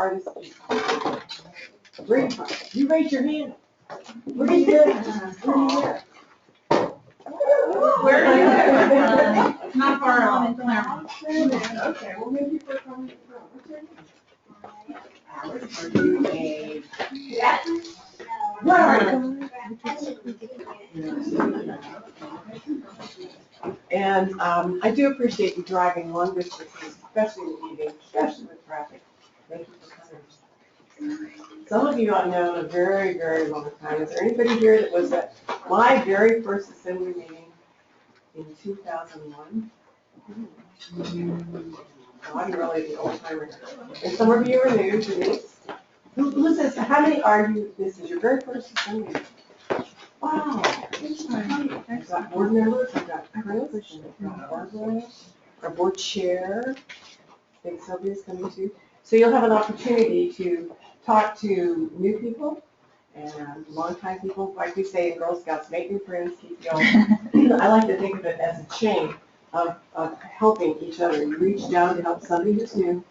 artist. You raise your hand. What are you doing? Where are you at? Not far off. Okay, well, maybe for coming from. What's your name? Alex, are you a? Yes. And I do appreciate you driving long distances, especially in the evening, especially with traffic. Thank you for coming. Some of you I've known a very, very long time. Is there anybody here that was at my very first assembly meeting in 2001? Oh, I'm really the old timer. And some of you are new to this. Who says, how many are you, this is your very first assembly meeting? Wow. I've got board members, I've got Chris, I've got Barbara, our board chair. I think Sylvia's coming too. So you'll have an opportunity to talk to new people and longtime people. Like we say in Girl Scouts, make new friends, keep going. I like to think of it as a chain of helping each other. You reach down to help somebody who's new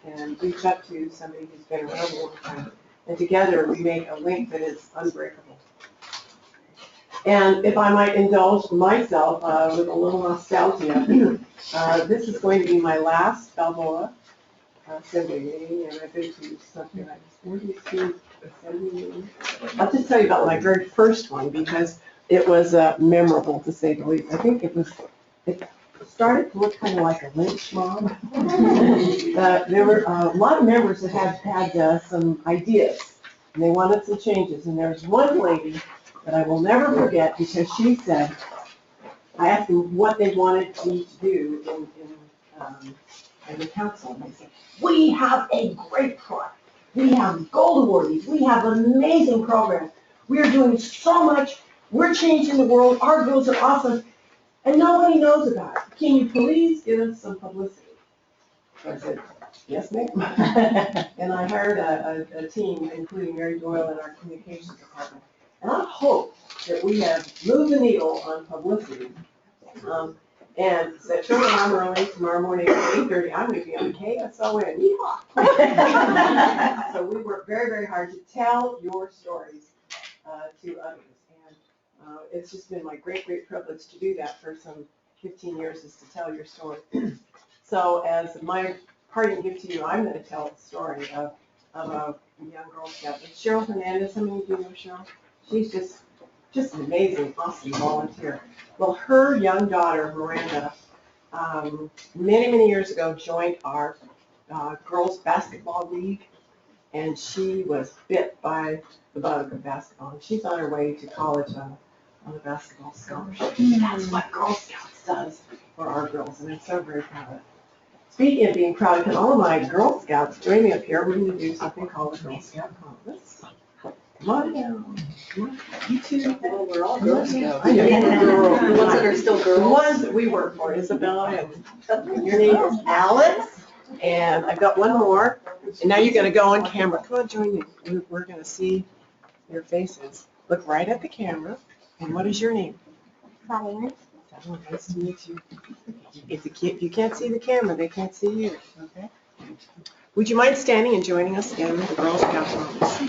and reach up to somebody who's been around a long time. And together we make a link that is unbreakable. And if I might indulge myself with a little nostalgia, this is going to be my last Balboa assembly meeting, and I've been to something like 42 assembly meetings. I'll just tell you about my very first one because it was memorable to say the least. I think it started to look kind of like a lynch mob. There were a lot of members that had some ideas, and they wanted some changes, and there was one lady that I will never forget because she said, I asked them what they wanted me to do in the council, and they said, we have a great product. We have gold awardees. We have an amazing program. We are doing so much. We're changing the world. Our girls are awesome, and nobody knows about it. Can you please give us some publicity? So I said, yes, ma'am. And I hired a team, including Mary Doyle in our communications department. And I hope that we have moved the needle on publicity. And so turn around early tomorrow morning at 8:30, I'm going to be on KSON. Yeehaw! So we work very, very hard to tell your stories to others. And it's just been my great, great privilege to do that for some 15 years, is to tell your story. So as my parting gift to you, I'm going to tell the story of a young Girl Scout. Cheryl Hernandez, how many of you know Cheryl? She's just an amazing, awesome volunteer. Well, her young daughter, Miranda, many, many years ago joined our girls basketball league, and she was bit by the bug of basketball. And she's on her way to college on a basketball scholarship. That's what Girl Scouts does for our girls, and I'm so very proud of it. Speaking of being proud, can all of my Girl Scouts join me up here? We're going to do something called the Girl Scout Conference. Come on down. You two. Well, we're all Girl Scouts. I know. The ones that are still girls. The ones that we work for, Isabella, and your name is Alex, and I've got one more. And now you're going to go on camera. Come on, join me. We're going to see your faces. Look right at the camera. And what is your name? Claudia. Oh, nice to meet you. If you can't see the camera, they can't see you. Okay. Would you mind standing and joining us in the Girl Scout Conference?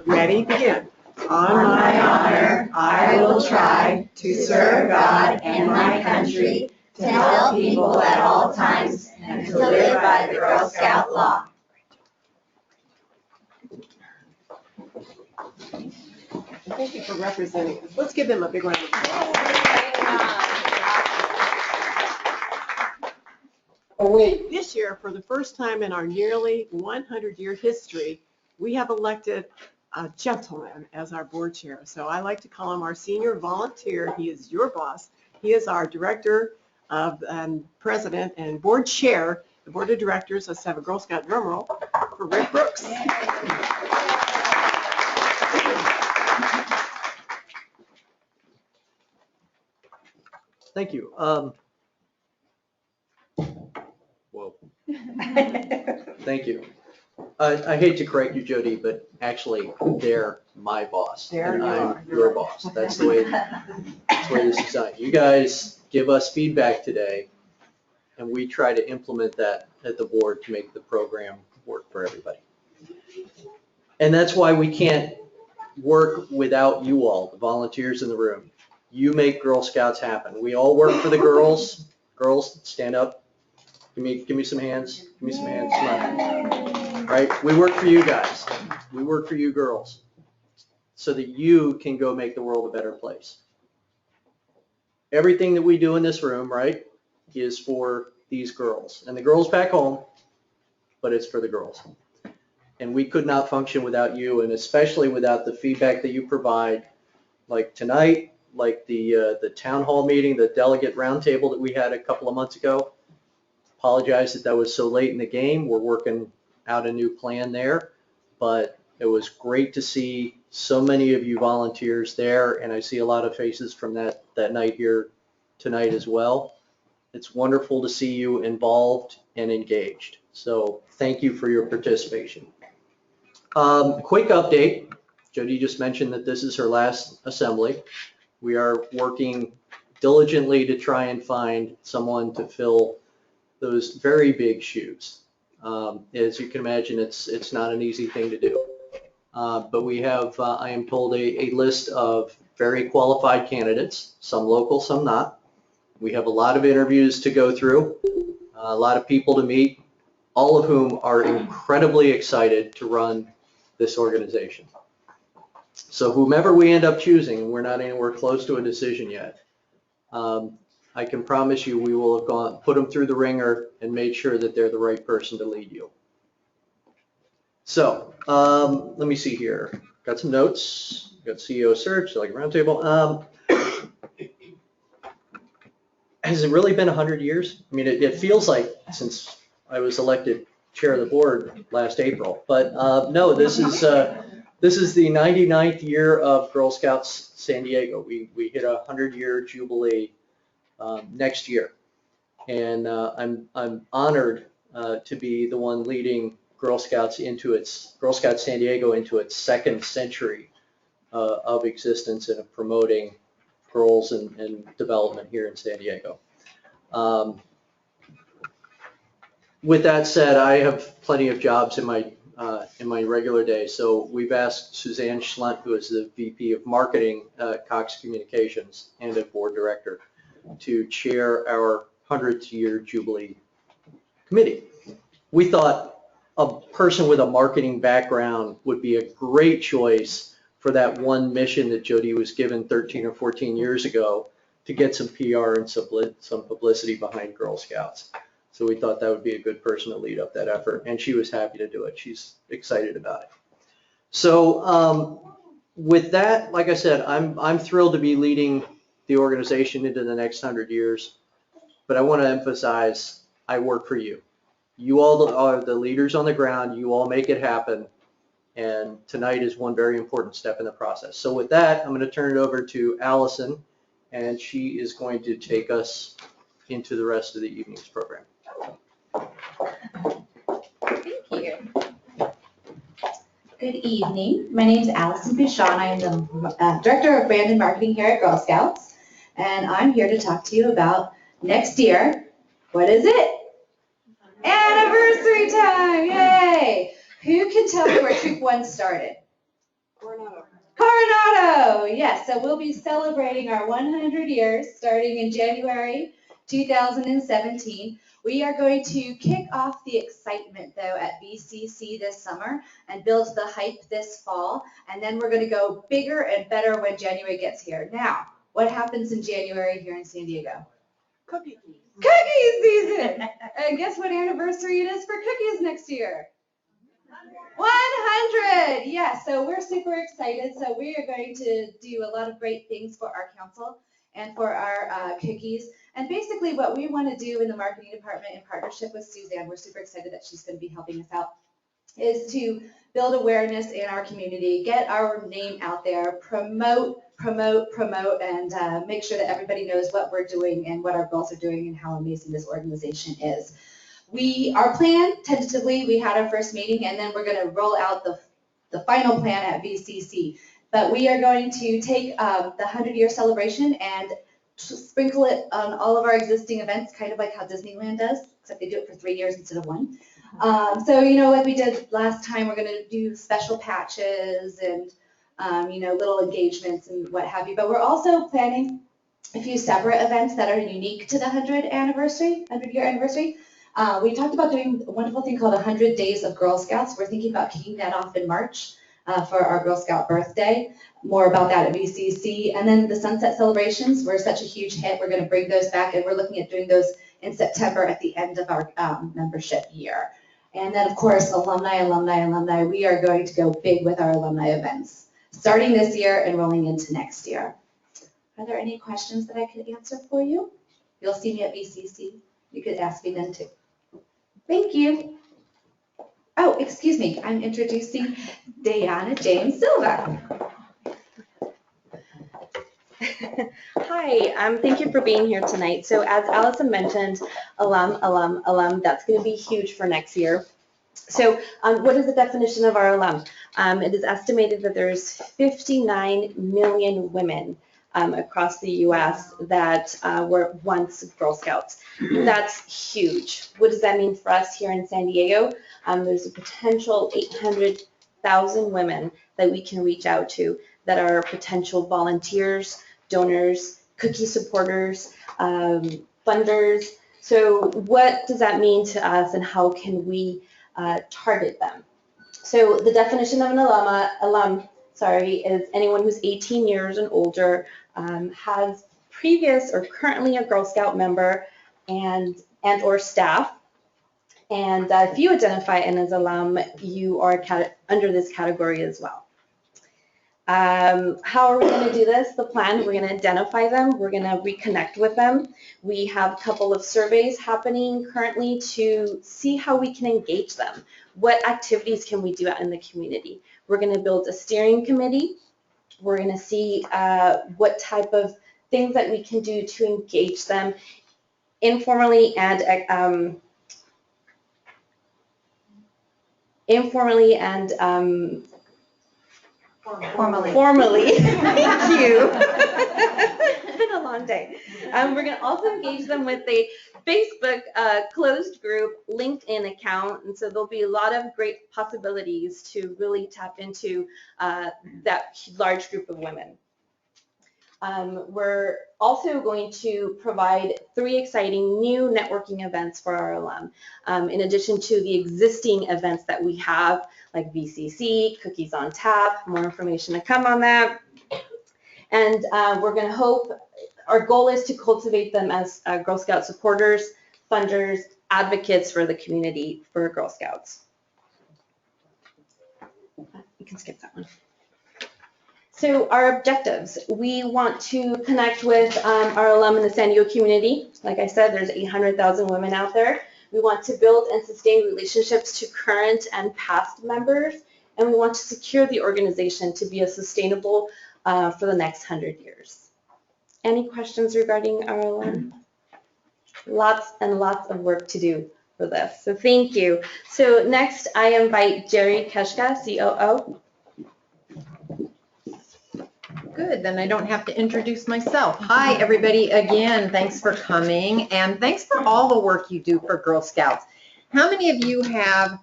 Ready, begin. On my honor, I will try to serve God and my country, to help people at all times, and to live by the Girl Scout law. Thank you for representing us. Let's give them a big round of applause. This year, for the first time in our nearly 100-year history, we have elected a gentleman as our board chair. So I like to call him our senior volunteer. He is your boss. He is our director of president and board chair, the board of directors. Let's have a Girl Scout drum roll for Rick Brooks. Thank you. Whoa. Thank you. I hate to correct you, Jody, but actually, they're my boss, and I'm your boss. That's the way this is done. You guys give us feedback today, and we try to implement that at the board to make the program work. for everybody. And that's why we can't work without you all, the volunteers in the room. You make Girl Scouts happen. We all work for the girls. Girls, stand up. Give me some hands. Give me some hands. Come on. Right? We work for you guys. We work for you girls so that you can go make the world a better place. Everything that we do in this room, right, is for these girls and the girls back home, but it's for the girls. And we could not function without you, and especially without the feedback that you provide, like tonight, like the town hall meeting, the delegate roundtable that we had a couple of months ago. Apologize that was so late in the game. We're working out a new plan there, but it was great to see so many of you volunteers there, and I see a lot of faces from that night here tonight as well. It's wonderful to see you involved and engaged. So thank you for your participation. Quick update. Jody just mentioned that this is her last assembly. We are working diligently to try and find someone to fill those very big shoes. As you can imagine, it's not an easy thing to do. But we have, I am told, a list of very qualified candidates, some local, some not. We have a lot of interviews to go through, a lot of people to meet, all of whom are incredibly excited to run this organization. So whomever we end up choosing, and we're not anywhere close to a decision yet, I can promise you we will have put them through the ringer and made sure that they're the right person to lead you. So let me see here. Got some notes. Got CEO search, like a roundtable. Has it really been 100 years? I mean, it feels like since I was elected chair of the board last April, but no, this is the 99th year of Girl Scouts San Diego. We hit a 100-year jubilee next year, and I'm honored to be the one leading Girl Scouts San Diego into its second century of existence and of promoting girls and development here in San Diego. With that said, I have plenty of jobs in my regular day. So we've asked Suzanne Schlunt, who is the VP of Marketing at Cox Communications and a board director, to chair our 100th year Jubilee committee. We thought a person with a marketing background would be a great choice for that one mission that Jody was given 13 or 14 years ago to get some PR and some publicity behind Girl Scouts. So we thought that would be a good person to lead up that effort, and she was happy to do it. She's excited about it. So with that, like I said, I'm thrilled to be leading the organization into the next 100 years, but I want to emphasize I work for you. You all are the leaders on the ground. You all make it happen, and tonight is one very important step in the process. So with that, I'm going to turn it over to Allison, and she is going to take us into the rest of the evening's program. Thank you. Good evening. My name is Allison Bouchon. I am the Director of Brand and Marketing here at Girl Scouts, and I'm here to talk to you about next year. What is it? Anniversary time! Yay! Who can tell me where Troop 1 started? Coronado! Yes, so we'll be celebrating our 100 years starting in January 2017. We are going to kick off the excitement, though, at BCC this summer and build the hype this fall, and then we're going to go bigger and better when January gets here. Now, what happens in January here in San Diego? Cookie season! And guess what anniversary it is for cookies next year? 100! Yeah, so we're super excited. So we are going to do a lot of great things for our council and for our cookies. And basically what we want to do in the marketing department in partnership with Suzanne, we're super excited that she's going to be helping us out, is to build awareness in our community, get our name out there, promote, and make sure that everybody knows what we're doing and what our girls are doing and how amazing this organization is. Our plan, tentatively, we had our first meeting, and then we're going to roll out the final plan at VCC. But we are going to take the 100-year celebration and sprinkle it on all of our existing events, kind of like how Disneyland does, except they do it for 3 years instead of 1. So, you know, like we did last time, we're gonna do special patches and, you know, little engagements and what have you. But we're also planning a few separate events that are unique to the 100-year anniversary. We talked about doing a wonderful thing called 100 Days of Girl Scouts. We're thinking about kicking that off in March for our Girl Scout birthday. More about that at VCC. And then the Sunset Celebrations were such a huge hit. We're gonna bring those back, and we're looking at doing those in September at the end of our membership year. And then, of course, alumni. We are going to go big with our alumni events, starting this year and rolling into next year. Are there any questions that I could answer for you? You'll see me at VCC. You could ask me then too. Thank you. Oh, excuse me, I'm introducing Diana James Silva. Hi, thank you for being here tonight. So as Allison mentioned, alum, that's going to be huge for next year. So what is the definition of our alum? It is estimated that there's 59 million women across the US that were once Girl Scouts. That's huge. What does that mean for us here in San Diego? There's a potential 800,000 women that we can reach out to that are potential volunteers, donors, cookie supporters, funders. So what does that mean to us, and how can we target them? So the definition of an alum is anyone who's 18 years and older, has previous or currently a Girl Scout member and or staff. And if you identify as alum, you are under this category as well. How are we going to do this? The plan, we're going to identify them, we're going to reconnect with them. We have a couple of surveys happening currently to see how we can engage them. What activities can we do out in the community? We're going to build a steering committee. We're going to see what type of things that we can do to engage them informally and formally. Thank you. It's been a long day. We're going to also engage them with a Facebook closed group, LinkedIn account, and so there'll be a lot of great possibilities to really tap into that large group of women. We're also going to provide 3 exciting new networking events for our alum, in addition to the existing events that we have, like VCC, Cookies on Tap, more information to come on that. And we're going to our goal is to cultivate them as Girl Scout supporters, funders, advocates for the community for Girl Scouts. You can skip that one. So our objectives, we want to connect with our alum in the San Diego community. Like I said, there's 800,000 women out there. We want to build and sustain relationships to current and past members, and we want to secure the organization to be sustainable for the next 100 years. Any questions regarding our alum? Lots and lots of work to do for this, so thank you. So next I invite Jerry Keshka, COO. Good, then I don't have to introduce myself. Hi, everybody, again, thanks for coming, and thanks for all the work you do for Girl Scouts. How many of you have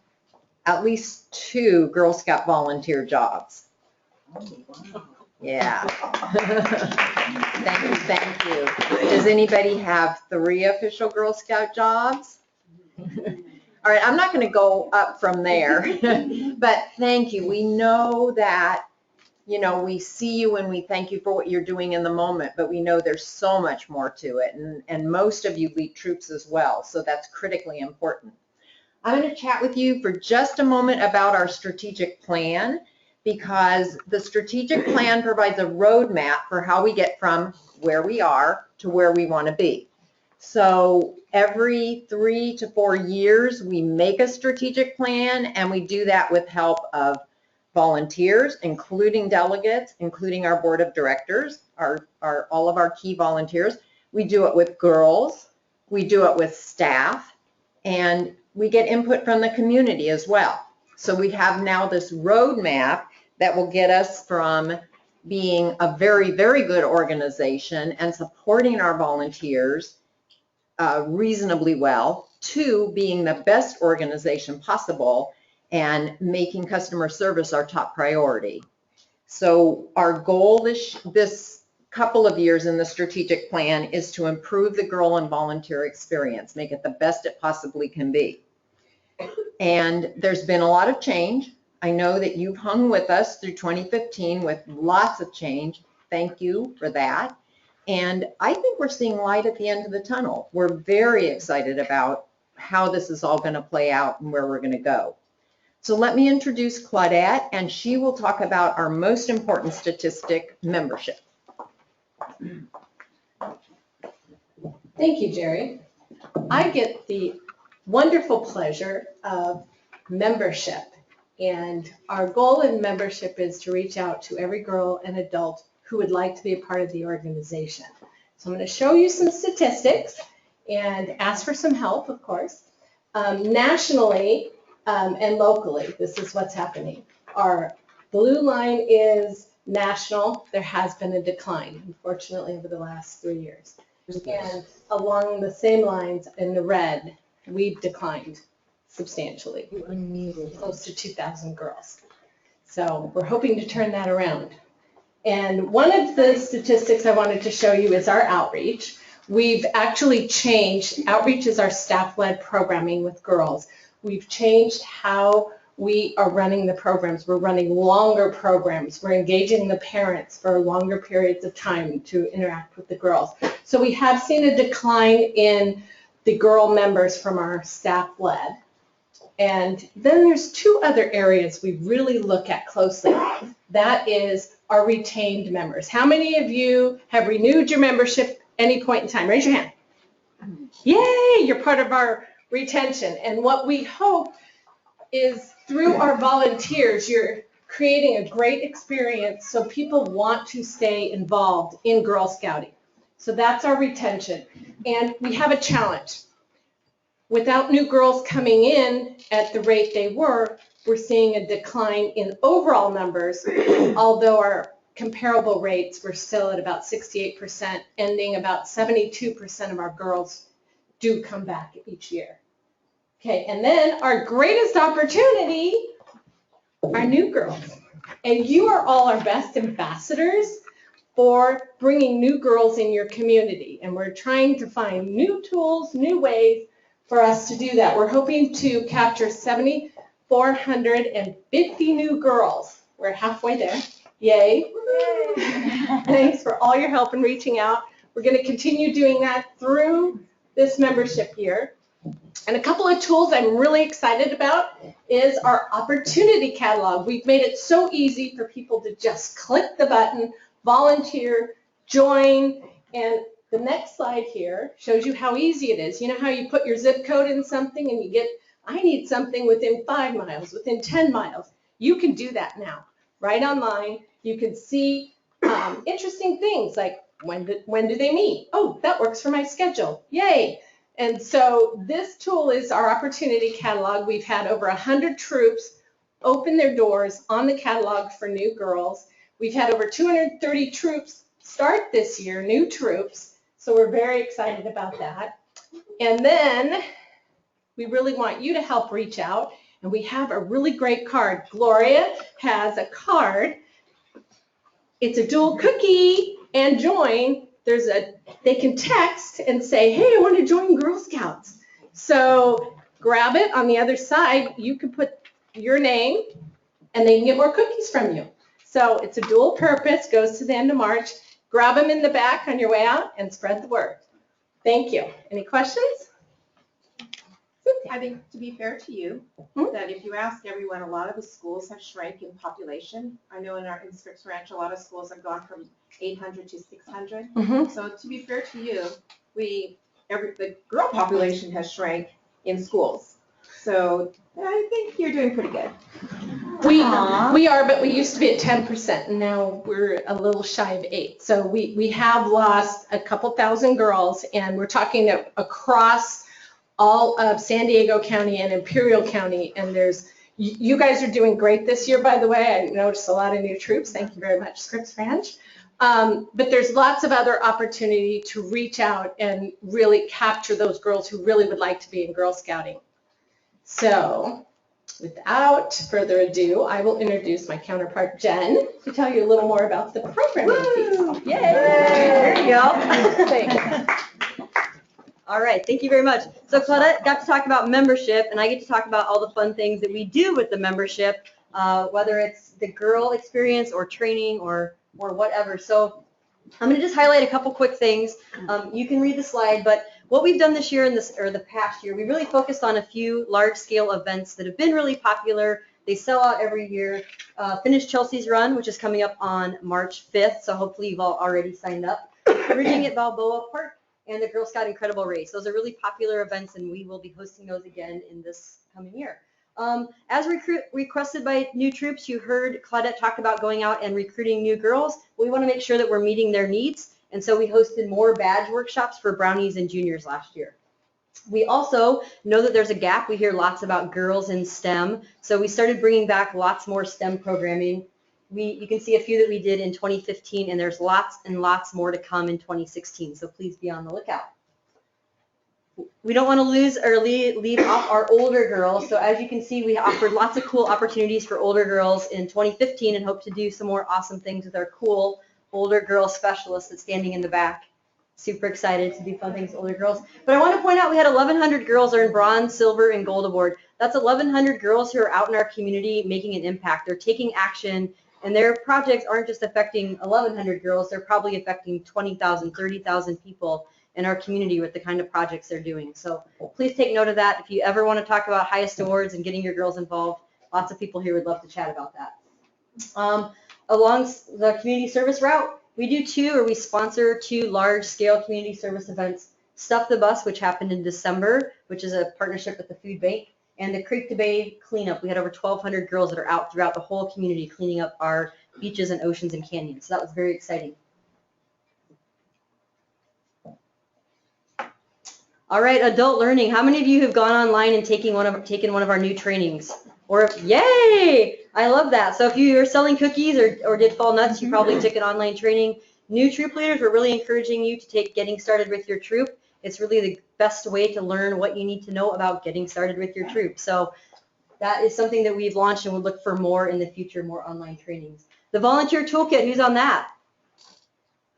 at least 2 Girl Scout volunteer jobs? Yeah. Thank you. Does anybody have 3 official Girl Scout jobs? All right, I'm not going to go up from there, but thank you. We know that, you know, we see you and we thank you for what you're doing in the moment, but we know there's so much more to it, and most of you lead troops as well, so that's critically important. I'm going to chat with you for just a moment about our strategic plan, because the strategic plan provides a roadmap for how we get from where we are to where we want to be. So every 3 to 4 years, we make a strategic plan, and we do that with help of volunteers, including delegates, including our board of directors, all of our key volunteers. We do it with girls, we do it with staff, and we get input from the community as well. So we have now this roadmap that will get us from being a very, very good organization and supporting our volunteers reasonably well to being the best organization possible and making customer service our top priority. So our goal this couple of years in the strategic plan is to improve the girl and volunteer experience, make it the best it possibly can be. And there's been a lot of change. I know that you've hung with us through 2015 with lots of change. Thank you for that. And I think we're seeing light at the end of the tunnel. We're very excited about how this is all going to play out and where we're going to go. So let me introduce Claudette, and she will talk about our most important statistic, membership. Thank you, Jerry. I get the wonderful pleasure of membership. And our goal in membership is to reach out to every girl and adult who would like to be a part of the organization. So I'm going to show you some statistics and ask for some help, of course. Nationally and locally, this is what's happening. Our blue line is national. There has been a decline, unfortunately, over the last 3 years. And along the same lines in the red, we've declined substantially, close to 2,000 girls. So we're hoping to turn that around. And one of the statistics I wanted to show you is our outreach. We've actually changed, outreach is our staff-led programming with girls. We've changed how we are running the programs. We're running longer programs. We're engaging the parents for longer periods of time to interact with the girls. So we have seen a decline in the girl members from our staff-led. And then there's two other areas we really look at closely. That is our retained members. How many of you have renewed your membership any point in time? Raise your hand. Yay, you're part of our retention. And what we hope is through our volunteers, you're creating a great experience so people want to stay involved in Girl Scouting. So that's our retention. And we have a challenge. Without new girls coming in at the rate they were, we're seeing a decline in overall numbers, although our comparable rates were still at about 68%, ending about 72% of our girls do come back each year. Okay, and then our greatest opportunity are new girls. And you are all our best ambassadors for bringing new girls in your community. And we're trying to find new tools, new ways for us to do that. We're hoping to capture 7,450 new girls. We're halfway there. Yay. Thanks for all your help in reaching out. We're going to continue doing that through this membership year. And a couple of tools I'm really excited about is our opportunity catalog. We've made it so easy for people to just click the button, volunteer, join, and the next slide here shows you how easy it is. You know how you put your zip code in something and you get, I need something within 5 miles, within 10 miles. You can do that now, right online. You can see interesting things like when do they meet? Oh, that works for my schedule. Yay. And so this tool is our opportunity catalog. We've had over 100 troops open their doors on the catalog for new girls. We've had over 230 troops start this year, new troops. So we're very excited about that. And then we really want you to help reach out. And we have a really great card. Gloria has a card. It's a dual cookie and join. They can text and say, hey, I want to join Girl Scouts. So grab it. On the other side, you can put your name and they can get more cookies from you. So it's a dual purpose, goes to the end of March. Grab them in the back on your way out and spread the word. Thank you. Any questions? I think, to be fair to you, that if you ask everyone, a lot of the schools have shrank in population. I know in Scripps Ranch, a lot of schools have gone from 800 to 600. So to be fair to you, the girl population has shrank in schools. So I think you're doing pretty good. We are, but we used to be at 10%, and now we're a little shy of 8. So we have lost a couple thousand girls, and we're talking across all of San Diego County and Imperial County, and you guys are doing great this year, by the way. I noticed a lot of new troops. Thank you very much, Scripps Ranch. But there's lots of other opportunity to reach out and really capture those girls who really would like to be in Girl Scouting. So without further ado, I will introduce my counterpart, Jen, to tell you a little more about the programming piece. Yay! There you go. Thanks. All right, thank you very much. So Claudette got to talk about membership, and I get to talk about all the fun things that we do with the membership, whether it's the girl experience or training or whatever. So I'm going to just highlight a couple quick things. You can read the slide, but what we've done this year and the past year, we really focused on a few large-scale events that have been really popular. They sell out every year. Finish Chelsea's Run, which is coming up on March 5th, so hopefully you've all already signed up. Bridging at Balboa Park, and the Girl Scout Incredible Race. Those are really popular events, and we will be hosting those again in this coming year. As requested by new troops, you heard Claudette talk about going out and recruiting new girls. We want to make sure that we're meeting their needs, and so we hosted more badge workshops for brownies and juniors last year. We also know that there's a gap. We hear lots about girls in STEM, so we started bringing back lots more STEM programming. You can see a few that we did in 2015, and there's lots and lots more to come in 2016, so please be on the lookout. We don't want to lose or leave off our older girls, so as you can see, we offered lots of cool opportunities for older girls in 2015 and hope to do some more awesome things with our cool older girl specialist that's standing in the back. Super excited to do fun things with older girls. But I want to point out we had 1,100 girls earn bronze, silver, and gold award. That's 1,100 girls who are out in our community making an impact. They're taking action. And their projects aren't just affecting 1,100 girls, they're probably affecting 20,000, 30,000 people in our community with the kind of projects they're doing. So please take note of that. If you ever want to talk about highest awards and getting your girls involved, lots of people here would love to chat about that. Along the community service route, we sponsor two large-scale community service events. Stuff the Bus, which happened in December, which is a partnership with the food bank, and the Creek to Bay cleanup. We had over 1,200 girls that are out throughout the whole community cleaning up our beaches and oceans and canyons. So that was very exciting. All right, adult learning. How many of you have gone online and taken one of our new trainings? Or yay! I love that. So if you are selling cookies or did fall nuts, you probably took an online training. New troop leaders, we're really encouraging you to take Getting Started with Your Troop. It's really the best way to learn what you need to know about getting started with your troop. So that is something that we've launched and we'll look for more in the future, more online trainings. The volunteer toolkit, who's on that?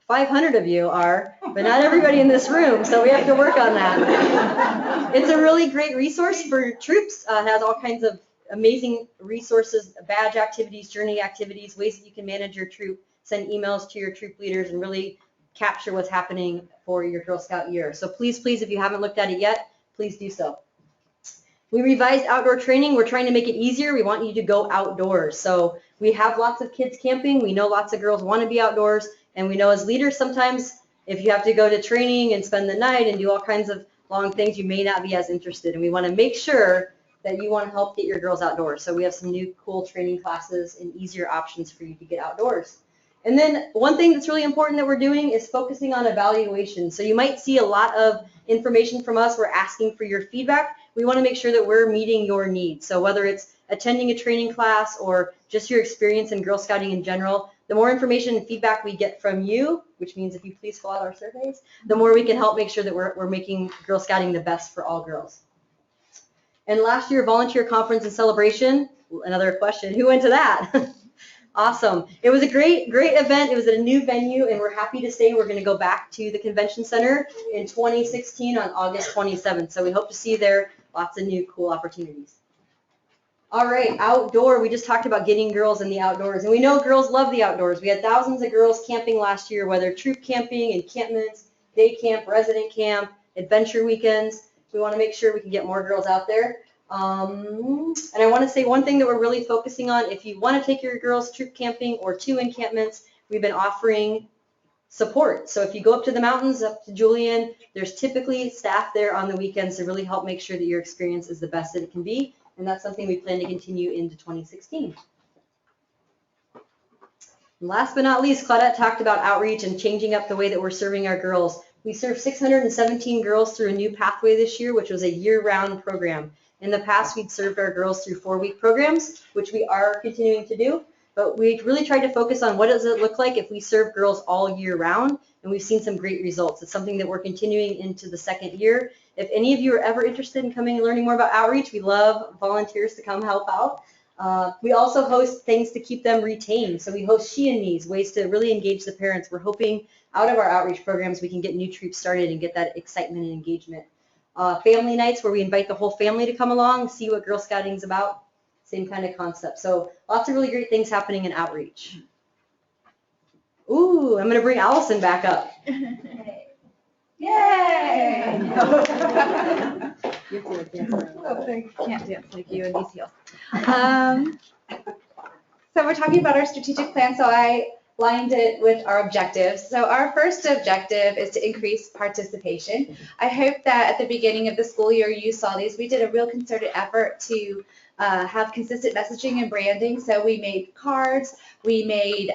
500 of you are, but not everybody in this room, so we have to work on that. It's a really great resource for troops. It has all kinds of amazing resources, badge activities, journey activities, ways that you can manage your troop, send emails to your troop leaders, and really capture what's happening for your Girl Scout year. So please, please, if you haven't looked at it yet, please do so. We revised outdoor training. We're trying to make it easier. We want you to go outdoors. So we have lots of kids camping. We know lots of girls want to be outdoors. And we know as leaders sometimes if you have to go to training and spend the night and do all kinds of long things, you may not be as interested. And we want to make sure that you want to help get your girls outdoors. So we have some new cool training classes and easier options for you to get outdoors. And then one thing that's really important that we're doing is focusing on evaluation. So you might see a lot of information from us. We're asking for your feedback. We want to make sure that we're meeting your needs. So whether it's attending a training class or just your experience in Girl Scouting in general, the more information and feedback we get from you, which means if you please fill out our surveys, the more we can help make sure that we're making Girl Scouting the best for all girls. And last year, volunteer conference and celebration, another question, who went to that? Awesome. It was a great event. It was at a new venue, and we're happy to say we're going to go back to the convention center in 2016 on August 27th. So we hope to see you there. Lots of new cool opportunities. All right, outdoor. We just talked about getting girls in the outdoors, and we know girls love the outdoors. We had thousands of girls camping last year, whether troop camping, encampments, day camp, resident camp, adventure weekends. We want to make sure we can get more girls out there. And I want to say one thing that we're really focusing on, if you want to take your girls troop camping or to encampments, we've been offering support. So if you go up to the mountains, up to Julian, there's typically staff there on the weekends to really help make sure that your experience is the best that it can be. And that's something we plan to continue into 2016. And last but not least, Claudette talked about outreach and changing up the way that we're serving our girls. We served 617 girls through a new pathway this year, which was a year-round program. In the past, we'd served our girls through 4-week programs, which we are continuing to do. but we really tried to focus on what does it look like if we serve girls all year round, and we've seen some great results. It's something that we're continuing into the second year. If any of you are ever interested in coming and learning more about outreach, we love volunteers to come help out. We also host things to keep them retained. So we host She and Me's, ways to really engage the parents. We're hoping out of our outreach programs we can get new troops started and get that excitement and engagement. Family nights where we invite the whole family to come along, see what Girl Scouting is about. Same kind of concept. So lots of really great things happening in outreach. Ooh, I'm going to bring Allison back up. Yay! Can't dance like you in these heels. So we're talking about our strategic plan, so I lined it with our objectives. So our first objective is to increase participation. I hope that at the beginning of the school year you saw these. We did a real concerted effort to have consistent messaging and branding. So we made cards, we made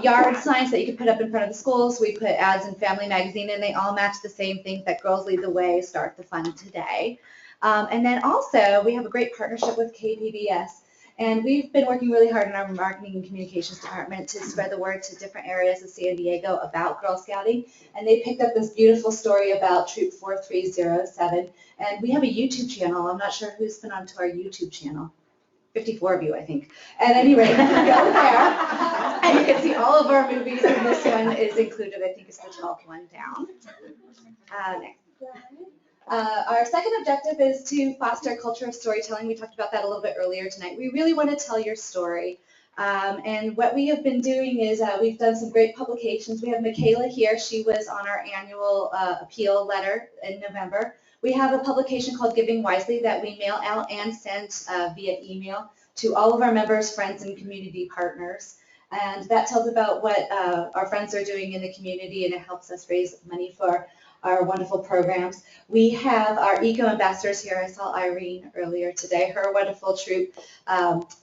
yard signs that you could put up in front of the schools. We put ads in Family Magazine, and they all match the same things, that Girls Lead the Way, Start the Fun Today. And then also, we have a great partnership with KPBS. And we've been working really hard in our marketing and communications department to spread the word to different areas of San Diego about Girl Scouting. And they picked up this beautiful story about Troop 4307. And we have a YouTube channel. I'm not sure who's been onto our YouTube channel. 54 of you, I think. At any rate, go there, and you can see all of our movies, and this one is included. I think it's the 12th one down. Next slide. Our second objective is to foster a culture of storytelling. We talked about that a little bit earlier tonight. We really want to tell your story. And what we have been doing is we've done some great publications. We have Michaela here. She was on our annual appeal letter in November. We have a publication called Giving Wisely that we mail out and send via email to all of our members, friends, and community partners. And that tells about what our friends are doing in the community, and it helps us raise money for our wonderful programs. We have our eco ambassadors here. I saw Irene earlier today. Her wonderful troop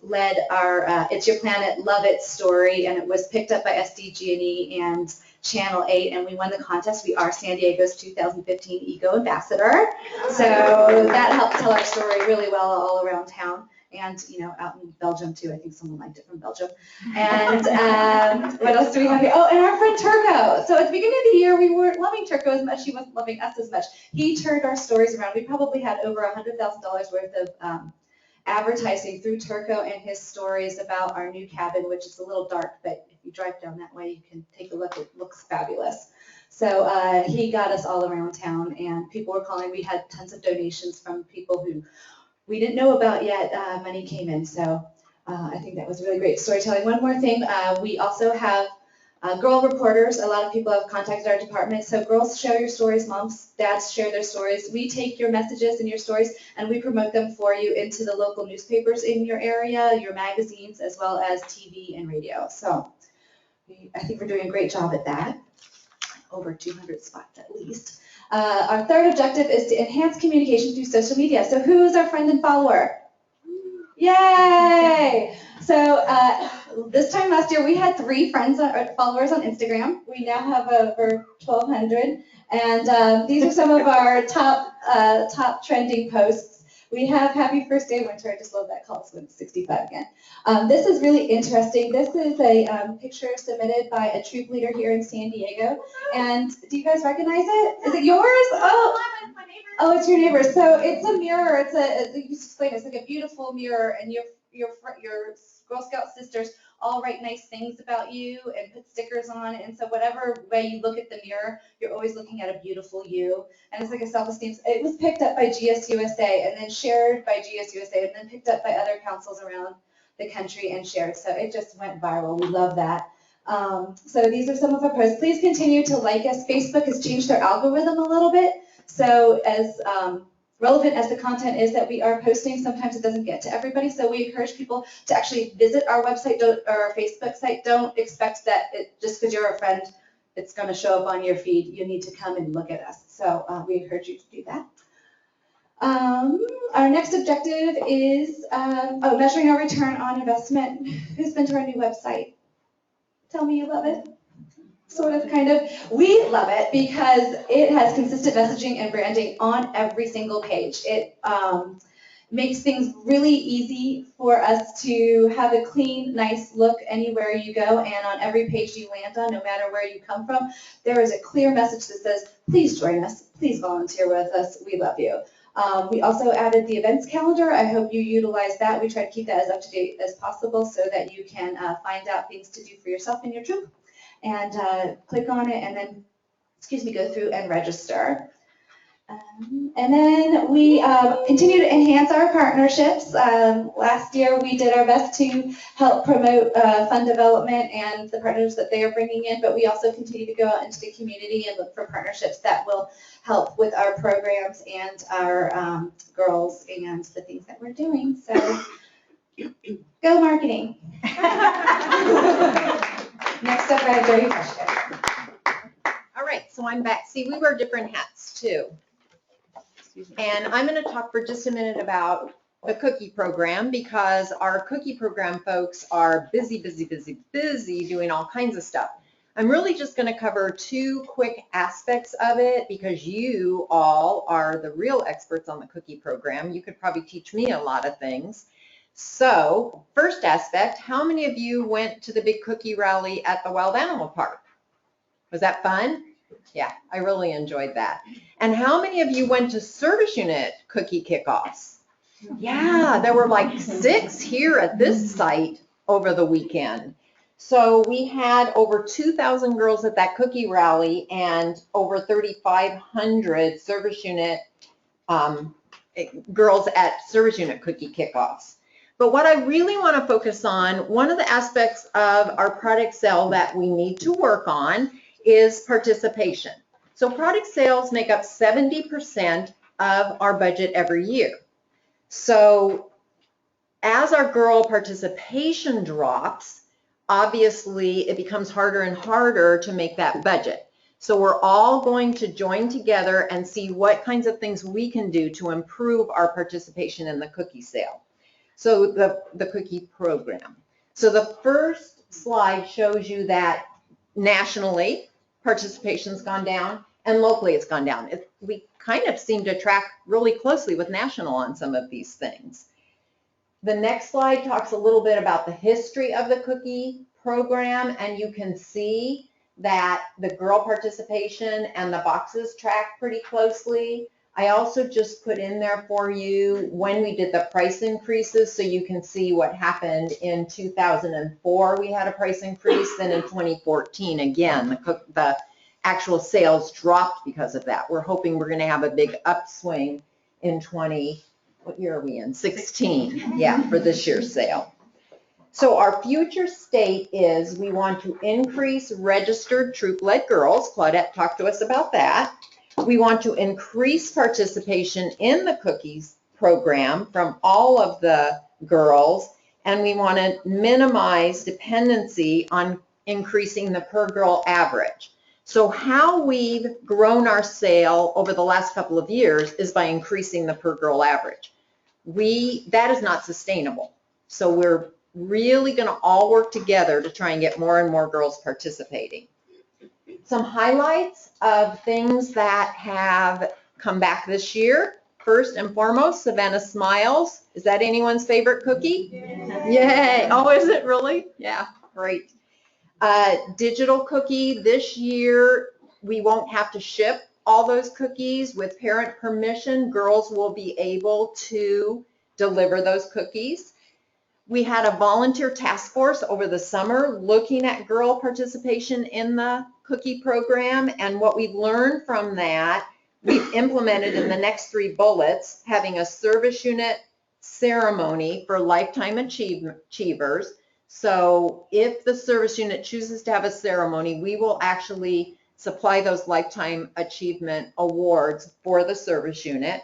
led our It's Your Planet, Love It story, and it was picked up by SDG&E and Channel 8, and we won the contest. We are San Diego's 2015 Eco Ambassador. So that helped tell our story really well all around town. And, you know, out in Belgium too. I think someone liked it from Belgium. And what else do we have here? Oh, and our friend Turco. So at the beginning of the year, we weren't loving Turco as much. He wasn't loving us as much. He turned our stories around. We probably had over $100,000 worth of advertising through Turco and his stories about our new cabin, which is a little dark, but if you drive down that way, you can take a look. It looks fabulous. So he got us all around town, and people were calling. We had tons of donations from people who we didn't know about yet. Money came in, so I think that was really great storytelling. One more thing, we also have girl reporters. A lot of people have contacted our department. So girls share your stories, moms, dads share their stories. We take your messages and your stories and we promote them for you into the local newspapers in your area, your magazines, as well as TV and radio. So I think we're doing a great job at that. Over 200 spots at least. Our third objective is to enhance communication through social media. So who's our friend and follower? Yay! So this time last year, we had 3 friends or followers on Instagram. We now have over 1,200. And these are some of our top trending posts. We have Happy First Day of Winter. I just love that call. It's when it's 65 again. This is really interesting. This is a picture submitted by a troop leader here in San Diego. And do you guys recognize it? Is it yours? Oh, it's your neighbor. So it's a mirror. You explain it's like a beautiful mirror, and your Girl Scout sisters all write nice things about you and put stickers on it. And so whatever way you look at the mirror, you're always looking at a beautiful you. And it's like a self-esteem. It was picked up by GSUSA and then shared by GSUSA and then picked up by other councils around the country and shared. So it just went viral. We love that. So these are some of our posts. Please continue to like us. Facebook has changed their algorithm a little bit. So as relevant as the content is that we are posting, sometimes it doesn't get to everybody. So we encourage people to actually visit our website or our Facebook site. Don't expect that just because you're a friend, it's going to show up on your feed. You need to come and look at us. So we encourage you to do that. Our next objective is measuring our return on investment. Who's been to our new website? Tell me you love it. Sort of, kind of. We love it because it has consistent messaging and branding on every single page. makes things really easy for us to have a clean, nice look anywhere you go, and on every page you land on, no matter where you come from, there is a clear message that says, please join us, please volunteer with us, we love you. We also added the events calendar. I hope you utilize that. We try to keep that as up to date as possible so that you can find out things to do for yourself and your troop, and click on it and then, go through and register. And then we continue to enhance our partnerships. Last year, we did our best to help promote fund development and the partners that they are bringing in, but we also continue to go out into the community and look for partnerships that will help with our programs and our girls and the things that we're doing. So, go marketing. Next up, I have Jody Freshman. All right, so I'm back. See, we wear different hats too. And I'm going to talk for just a minute about the cookie program, because our cookie program folks are busy doing all kinds of stuff. I'm really just going to cover two quick aspects of it, because you all are the real experts on the cookie program. You could probably teach me a lot of things. So, first aspect, how many of you went to the big cookie rally at the Wild Animal Park? Was that fun? Yeah, I really enjoyed that. And how many of you went to service unit cookie kickoffs? Yeah, there were like 6 here at this site over the weekend. So we had over 2,000 girls at that cookie rally and over 3,500 service unit girls at service unit cookie kickoffs. But what I really want to focus on, one of the aspects of our product sale that we need to work on is participation. So product sales make up 70% of our budget every year. So as our girl participation drops, obviously it becomes harder and harder to make that budget. So we're all going to join together and see what kinds of things we can do to improve our participation in the cookie sale. So the cookie program. So the first slide shows you that nationally, participation's gone down, and locally it's gone down. We kind of seem to track really closely with national on some of these things. The next slide talks a little bit about the history of the cookie program, and you can see that the girl participation and the boxes track pretty closely. I also just put in there for you when we did the price increases, so you can see what happened in 2004. We had a price increase, then in 2014, again, the actual sales dropped because of that. We're hoping we're going to have a big upswing in what year are we in? 16, yeah, for this year's sale. So our future state is we want to increase registered troop-led girls. Claudette talked to us about that. We want to increase participation in the cookies program from all of the girls, and we want to minimize dependency on increasing the per girl average. So how we've grown our sale over the last couple of years is by increasing the per girl average. That is not sustainable. So we're really going to all work together to try and get more and more girls participating. Some highlights of things that have come back this year. First and foremost, Savannah Smiles. Is that anyone's favorite cookie? Yay. Oh, is it really? Yeah, great. Digital cookie. This year, we won't have to ship all those cookies. With parent permission, girls will be able to deliver those cookies. We had a volunteer task force over the summer looking at girl participation in the cookie program, and what we've learned from that, we've implemented in the next 3 bullets, having a service unit ceremony for lifetime achievers. So if the service unit chooses to have a ceremony, we will actually supply those lifetime achievement awards for the service unit.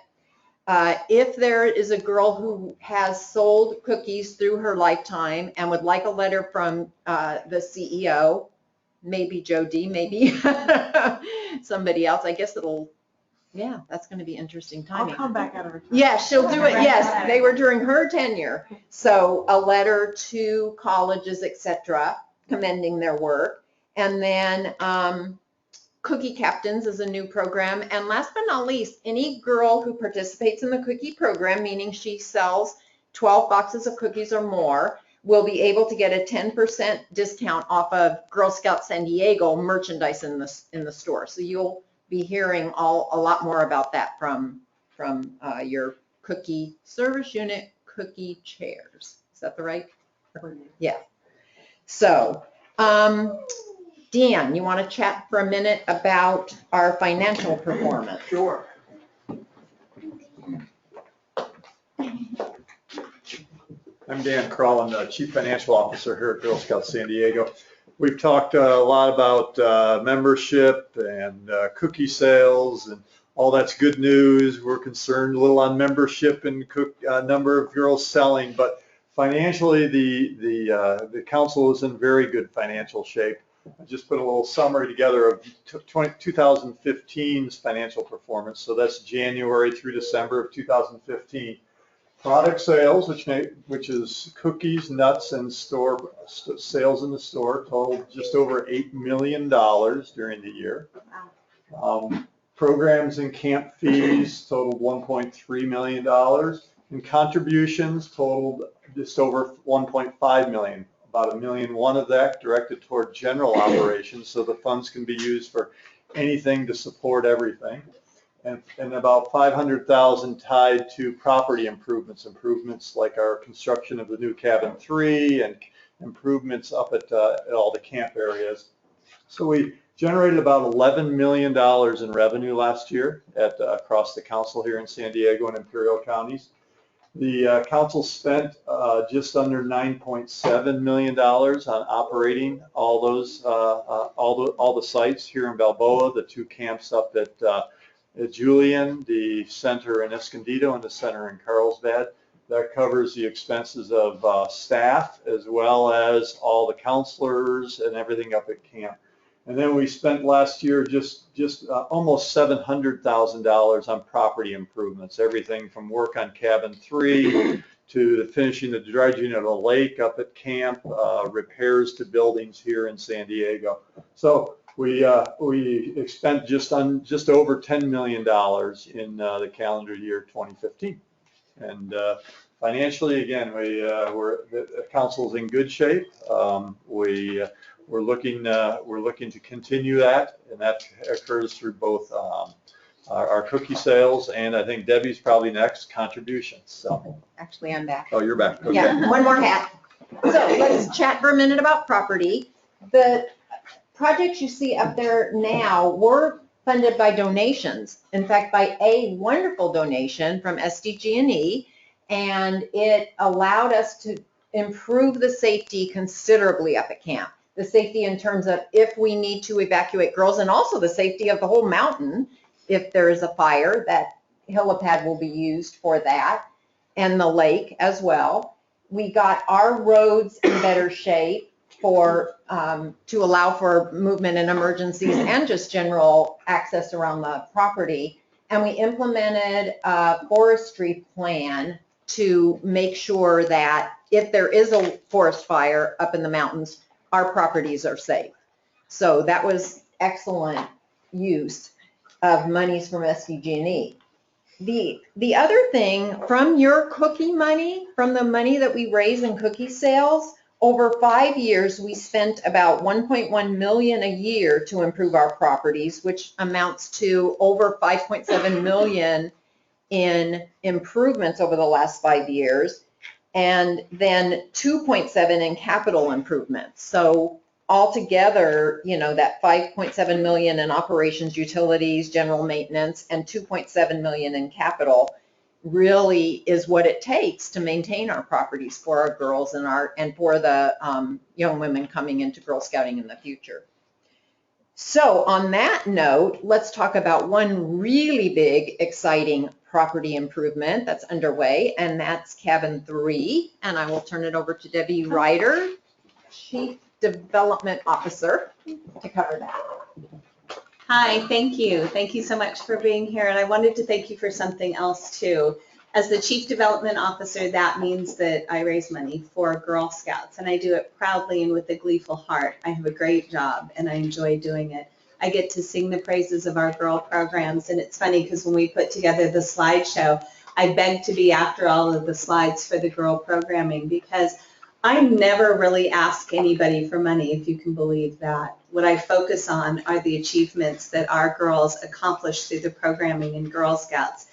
If there is a girl who has sold cookies through her lifetime and would like a letter from the CEO, maybe Jody, maybe somebody else, I guess yeah, that's going to be interesting timing. I'll come back out of her. Yeah, she'll do it. Yes, they were during her tenure. So a letter to colleges, etc., commending their work. And then Cookie Captains is a new program. And last but not least, any girl who participates in the cookie program, meaning she sells 12 boxes of cookies or more, will be able to get a 10% discount off of Girl Scouts San Diego merchandise in the store. So you'll be hearing a lot more about that from your cookie service unit cookie chairs. Is that the right? Yeah. So, Dan, you want to chat for a minute about our financial performance? Sure. I'm Dan Kroll, I'm the Chief Financial Officer here at Girl Scouts San Diego. We've talked a lot about membership and cookie sales, and all that's good news. We're concerned a little on membership and number of girls selling, but financially the council is in very good financial shape. I just put a little summary together of 2015's financial performance. So that's January through December of 2015. Product sales, which is cookies, nuts, and store sales in the store, totaled just over $8 million during the year. Programs and camp fees totaled $1.3 million, and contributions totaled just over $1.5 million. About $1.1 million of that directed toward general operations, so the funds can be used for anything to support everything. And about $500,000 tied to property improvements like our construction of the new cabin 3 and improvements up at all the camp areas. So we generated about $11 million in revenue last year across the council here in San Diego and Imperial counties. The council spent just under $9.7 million on operating all those all the sites here in Balboa, the 2 camps up at Julian, the center in Escondido, and the center in Carlsbad. That covers the expenses of staff as well as all the counselors and everything up at camp. And then we spent last year just almost $700,000 on property improvements, everything from work on cabin 3 to finishing the dredging of a lake up at camp, repairs to buildings here in San Diego. So we spent just over $10 million in the calendar year 2015, and financially, again, the council's in good shape. We're looking to continue that, and that occurs through both our cookie sales and I think Debbie's probably next, contributions. So Actually, I'm back. oh, you're back. Okay. Yeah, one more hat. So let's chat for a minute about property. The projects you see up there now were funded by donations. In fact, by a wonderful donation from SDG&E, and it allowed us to improve the safety considerably up at camp. The safety in terms of if we need to evacuate girls, and also the safety of the whole mountain if there is a fire. That helipad will be used for that, and the lake as well. We got our roads in better shape to allow for movement in emergencies and just general access around the property. And we implemented a forestry plan to make sure that if there is a forest fire up in the mountains, our properties are safe. So that was excellent use of monies from SDG&E. The other thing, from your cookie money, from the money that we raise in cookie sales, over 5 years, we spent about $1.1 million a year to improve our properties, which amounts to over $5.7 million in improvements over the last 5 years, and then 2.7 in capital improvements. So altogether, that 5.7 million in operations, utilities, general maintenance, and 2.7 million in capital really is what it takes to maintain our properties for our girls and for the young women coming into Girl Scouting in the future. So on that note, let's talk about one really big, exciting property improvement that's underway, and that's Cabin 3. And I will turn it over to Debbie Ryder, Chief Development Officer, to cover that. Hi, thank you. Thank you so much for being here. And I wanted to thank you for something else too. As the Chief Development Officer, that means that I raise money for Girl Scouts, and I do it proudly and with a gleeful heart. I have a great job and I enjoy doing it. I get to sing the praises of our girl programs. And it's funny because when we put together the slideshow, I begged to be after all of the slides for the girl programming because I never really ask anybody for money, if you can believe that. What I focus on are the achievements that our girls accomplish through the programming in Girl Scouts.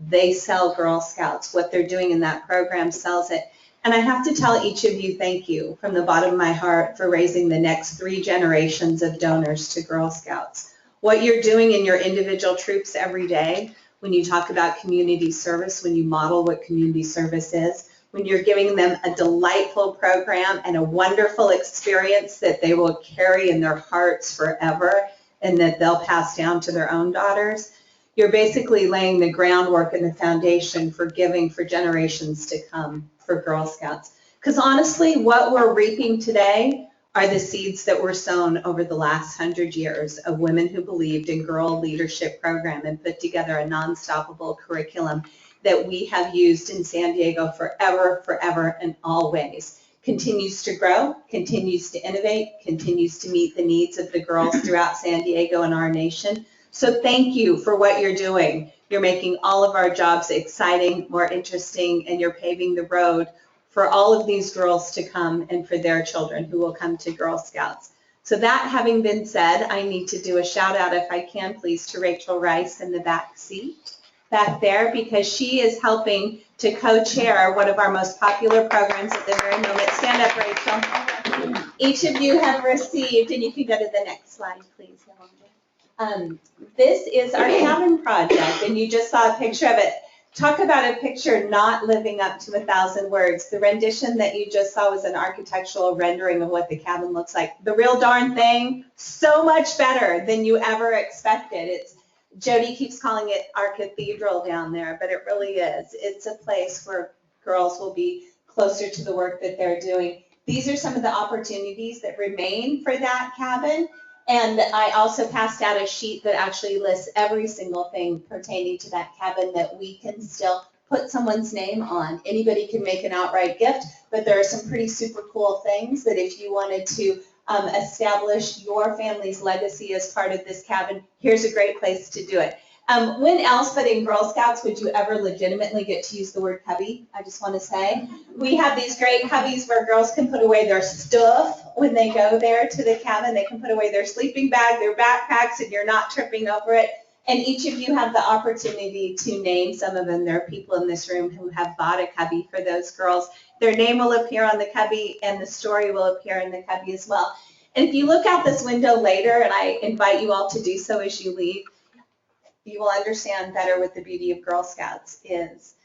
They sell Girl Scouts. What they're doing in that program sells it. And I have to tell each of you thank you from the bottom of my heart for raising the next 3 generations of donors to Girl Scouts. What you're doing in your individual troops every day, when you talk about community service, when you model what community service is, when you're giving them a delightful program and a wonderful experience that they will carry in their hearts forever and that they'll pass down to their own daughters, you're basically laying the groundwork and the foundation for giving for generations to come for Girl Scouts. Because honestly, what we're reaping today are the seeds that were sown over the last 100 years of women who believed in Girl Leadership Program and put together a non-stoppable curriculum that we have used in San Diego forever, and always. Continues to grow, continues to innovate, continues to meet the needs of the girls throughout San Diego and our nation. So thank you for what you're doing. You're making all of our jobs exciting, more interesting, and you're paving the road for all of these girls to come and for their children who will come to Girl Scouts. So that having been said, I need to do a shout out, if I can please, to Rachel Rice in the back seat back there, because she is helping to co-chair one of our most popular programs at the very moment. Stand up, Rachel. Each of you have received, and you can go to the next slide, please, Yolanda. This is our cabin project, and you just saw a picture of it. Talk about a picture not living up to 1,000 words. The rendition that you just saw was an architectural rendering of what the cabin looks like. The real darn thing, so much better than you ever expected. Jody keeps calling it our cathedral down there, but it really is. It's a place where girls will be closer to the work that they're doing. These are some of the opportunities that remain for that cabin. And I also passed out a sheet that actually lists every single thing pertaining to that cabin that we can still put someone's name on. Anybody can make an outright gift, but there are some pretty super cool things that if you wanted to establish your family's legacy as part of this cabin, here's a great place to do it. When else but in Girl Scouts would you ever legitimately get to use the word cubby? I just want to say. We have these great cubbies where girls can put away their stuff when they go there to the cabin. They can put away their sleeping bag, their backpacks, and you're not tripping over it. And each of you have the opportunity to name some of them. There are people in this room who have bought a cubby for those girls. Their name will appear on the cubby and the story will appear in the cubby as well. And if you look out this window later, and I invite you all to do so as you leave, you will understand better what the beauty of Girl Scouts is.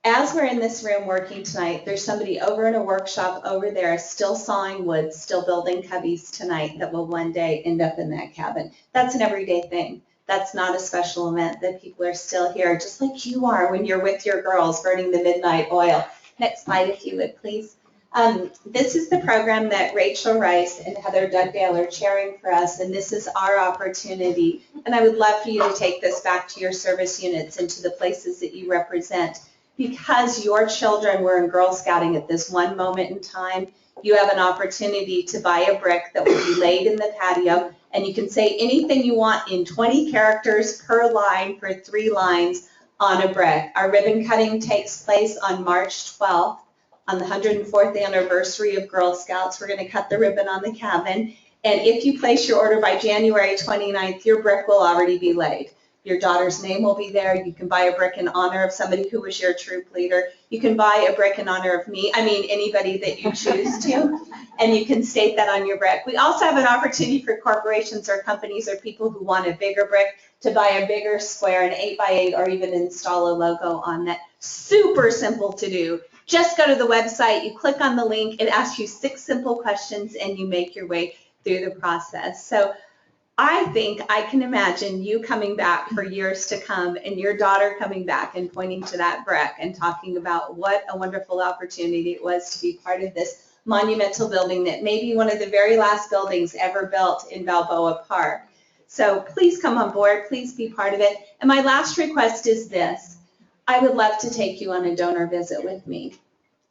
As we're in this room working tonight, there's somebody over in a workshop over there still sawing wood, still building cubbies tonight that will one day end up in that cabin. That's an everyday thing. That's not a special event, that people are still here, just like you are when you're with your girls burning the midnight oil. Next slide, if you would, please. This is the program that Rachel Rice and Heather Dugdale are chairing for us, and this is our opportunity. And I would love for you to take this back to your service units and to the places that you represent. Because your children were in Girl Scouting at this one moment in time, you have an opportunity to buy a brick that will be laid in the patio, and you can say anything you want in 20 characters per line for 3 lines on a brick. Our ribbon cutting takes place on March 12th. On the 104th anniversary of Girl Scouts, we're going to cut the ribbon on the cabin. And if you place your order by January 29th, your brick will already be laid. Your daughter's name will be there. You can buy a brick in honor of somebody who was your troop leader. You can buy a brick in honor of me, anybody that you choose to, and you can state that on your brick. We also have an opportunity for corporations or companies or people who want a bigger brick to buy a bigger square, an 8x8, or even install a logo on that. Super simple to do. Just go to the website, you click on the link, it asks you 6 simple questions, and you make your way through the process. So I think I can imagine you coming back for years to come and your daughter coming back and pointing to that brick and talking about what a wonderful opportunity it was to be part of this monumental building that may be one of the very last buildings ever built in Balboa Park. So please come on board, please be part of it. And my last request is this. I would love to take you on a donor visit with me.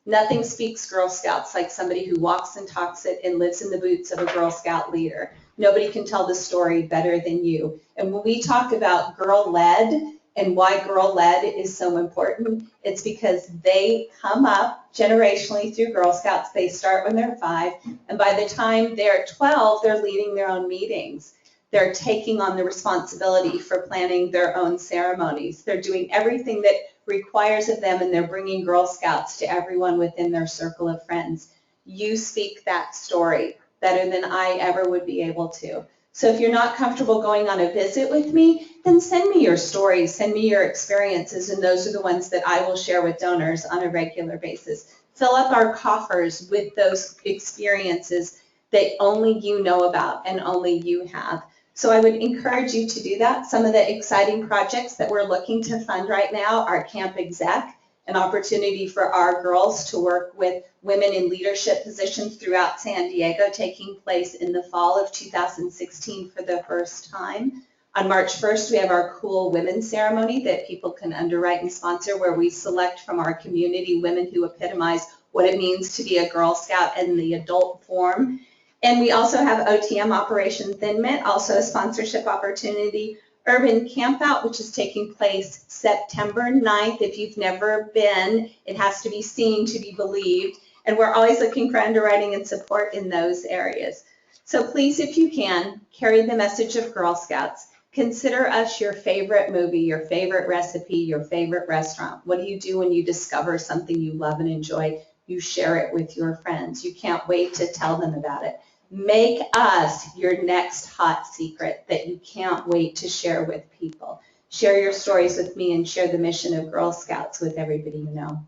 Nothing speaks Girl Scouts like somebody who walks and talks it and lives in the boots of a Girl Scout leader. Nobody can tell the story better than you. And when we talk about girl-led and why girl-led is so important, it's because they come up generationally through Girl Scouts. They start when they're 5, and by the time they're 12, they're leading their own meetings. They're taking on the responsibility for planning their own ceremonies. They're doing everything that requires of them, and they're bringing Girl Scouts to everyone within their circle of friends. You speak that story better than I ever would be able to. So if you're not comfortable going on a visit with me, then send me your stories, send me your experiences, and those are the ones that I will share with donors on a regular basis. Fill up our coffers with those experiences that only you know about and only you have. So I would encourage you to do that. Some of the exciting projects that we're looking to fund right now are Camp Exec, an opportunity for our girls to work with women in leadership positions throughout San Diego, taking place in the fall of 2016 for the first time. On March 1st, we have our Cool Women ceremony that people can underwrite and sponsor, where we select from our community women who epitomize what it means to be a Girl Scout in the adult form. And we also have OTM, Operation Thin Mint, also a sponsorship opportunity. Urban Campout, which is taking place September 9th. If you've never been, it has to be seen to be believed. And we're always looking for underwriting and support in those areas. So please, if you can, carry the message of Girl Scouts. Consider us your favorite movie, your favorite recipe, your favorite restaurant. What do you do when you discover something you love and enjoy? You share it with your friends. You can't wait to tell them about it. Make us your next hot secret that you can't wait to share with people. Share your stories with me and share the mission of Girl Scouts with everybody you know.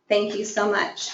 Thank you so much.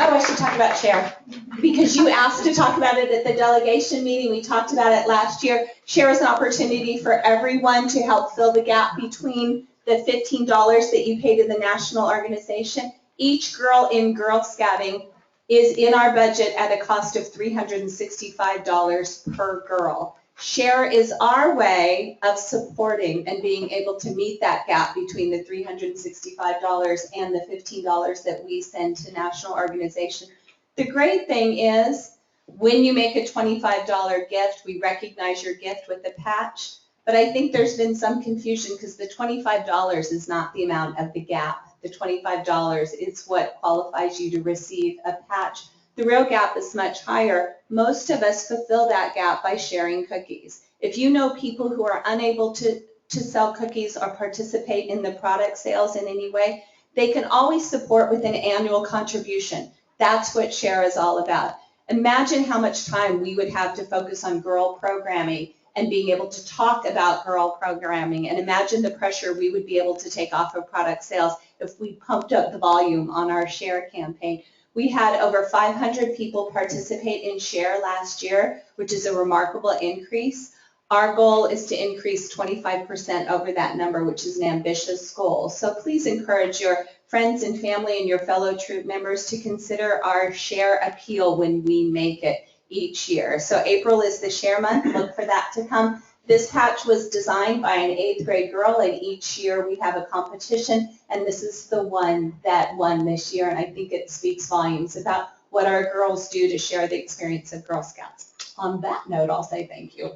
Oh, I should talk about SHARE, because you asked to talk about it at the delegation meeting. We talked about it last year. SHARE is an opportunity for everyone to help fill the gap between the $15 that you pay to the national organization. Each girl in Girl Scouting is in our budget at a cost of $365 per girl. SHARE is our way of supporting and being able to meet that gap between the $365 and the $15 that we send to national organization. The great thing is, when you make a $25 gift, we recognize your gift with the patch. But I think there's been some confusion because the $25 is not the amount of the gap. The $25 is what qualifies you to receive a patch. The real gap is much higher. Most of us fulfill that gap by sharing cookies. If you know people who are unable to sell cookies or participate in the product sales in any way, they can always support with an annual contribution. That's what SHARE is all about. Imagine how much time we would have to focus on girl programming and being able to talk about girl programming, and imagine the pressure we would be able to take off of product sales if we pumped up the volume on our SHARE campaign. We had over 500 people participate in SHARE last year, which is a remarkable increase. Our goal is to increase 25% over that number, which is an ambitious goal. So please encourage your friends and family and your fellow troop members to consider our SHARE appeal when we make it each year. So April is the SHARE month. Look for that to come. This patch was designed by an 8th grade girl, and each year we have a competition, and this is the one that won this year, and I think it speaks volumes about what our girls do to share the experience of Girl Scouts. On that note, I'll say thank you.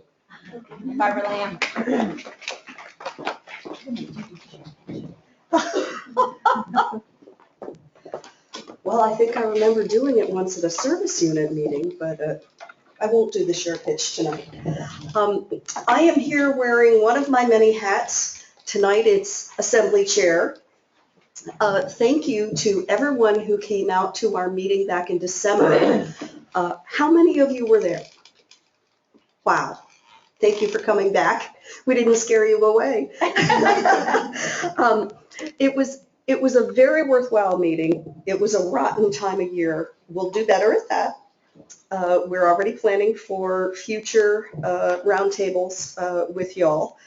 Barbara Lamb. Well, I think I remember doing it once at a service unit meeting, but I won't do the SHARE pitch tonight. I am here wearing one of my many hats. Tonight it's Assembly Chair. Thank you to everyone who came out to our meeting back in December. How many of you were there? Wow. Thank you for coming back. We didn't scare you away. It was a very worthwhile meeting. It was a rotten time of year. We'll do better at that. We're already planning for future roundtables with y'all.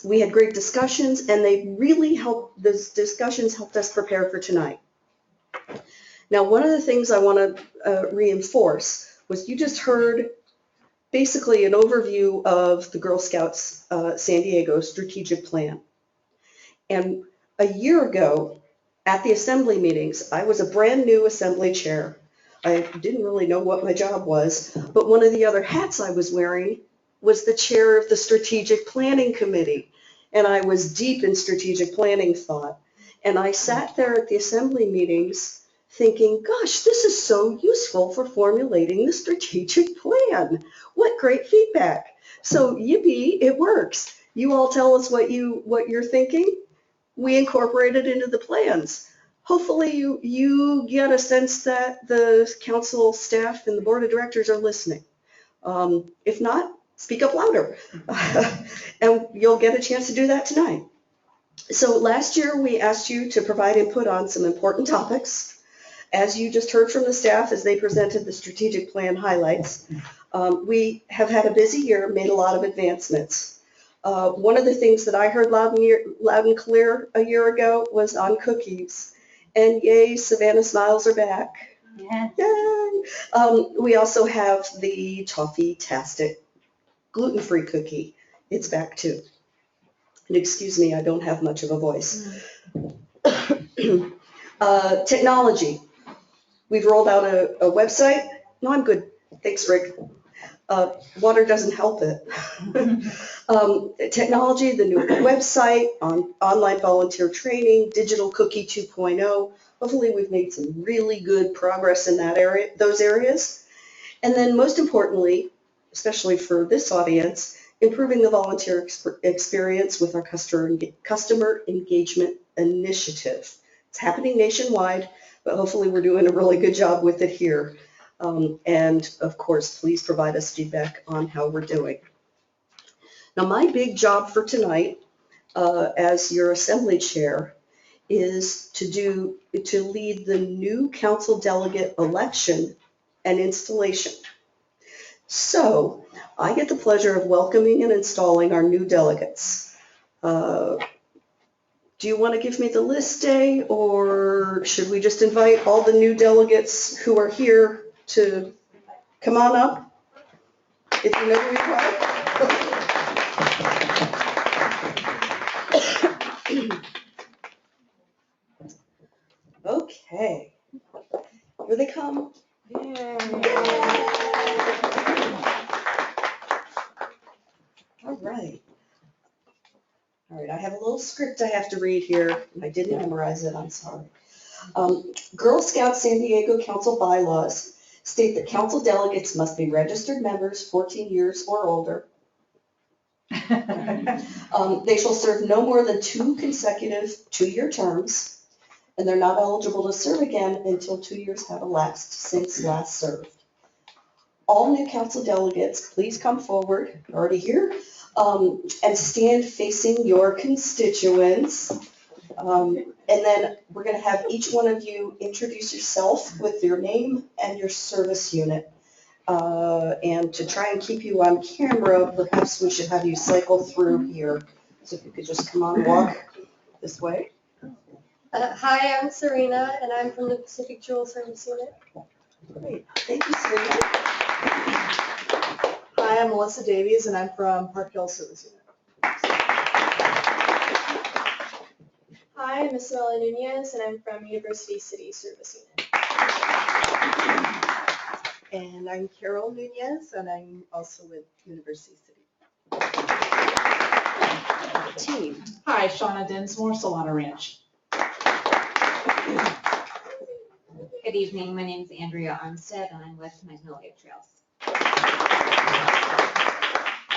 We had great discussions, and they really helped, those discussions helped us prepare for tonight. Now, one of the things I want to reinforce was you just heard basically an overview of the Girl Scouts San Diego strategic plan. And a year ago at the assembly meetings, I was a brand new assembly chair. I didn't really know what my job was, but one of the other hats I was wearing was the chair of the Strategic Planning Committee. And I was deep in strategic planning thought. And I sat there at the assembly meetings thinking, gosh, this is so useful for formulating the strategic plan. What great feedback. So yippee, it works. You all tell us what you're thinking. We incorporate it into the plans. Hopefully you get a sense that the council staff and the board of directors are listening. If not, speak up louder. And you'll get a chance to do that tonight. So last year we asked you to provide input on some important topics. As you just heard from the staff as they presented the strategic plan highlights, we have had a busy year, made a lot of advancements. One of the things that I heard loud and clear a year ago was on cookies. And yay, Savannah Smiles are back. Yeah. Yay! We also have the Toffee-tastic gluten-free cookie. It's back too. And excuse me, I don't have much of a voice. Technology. We've rolled out a website. No, I'm good. Thanks, Rick. Water doesn't help it. Technology, the new website, online volunteer training, digital cookie 2.0. Hopefully we've made some really good progress in those areas. And then most importantly, especially for this audience, improving the volunteer experience with our customer engagement initiative. It's happening nationwide, but hopefully we're doing a really good job with it here. And of course, please provide us feedback on how we're doing. Now, my big job for tonight, as your assembly chair, is to lead the new council delegate election and installation. So I get the pleasure of welcoming and installing our new delegates. Do you want to give me the list, Day, or should we just invite all the new delegates who are here to come on up? If you know who you are. Okay, here they come. Yay. All right. All right, I have a little script I have to read here, and I didn't memorize it, I'm sorry. Girl Scouts San Diego Council bylaws state that council delegates must be registered members 14 years or older. They shall serve no more than 2 consecutive 2-year terms, and they're not eligible to serve again until 2 years have elapsed since last served. All new council delegates, please come forward, already here, and stand facing your constituents. And then we're going to have each one of you introduce yourself with your name and your service unit. And to try and keep you on camera, perhaps we should have you cycle through here. So if you could just come on, walk this way. Hi, I'm Serena, and I'm from the Pacific Jewel Service Unit. Great, thank you, Serena. Hi, I'm Melissa Davies, and I'm from Park Hill Service Unit. Hi, I'm Isabella Nunez, and I'm from University City Service Unit. And I'm Carol Nunez, and I'm also with University City. Team. Hi, Shauna Densmore, Solana Ranch. Good evening, my name is Andrea Armstead, and I'm with Magnolia Trails.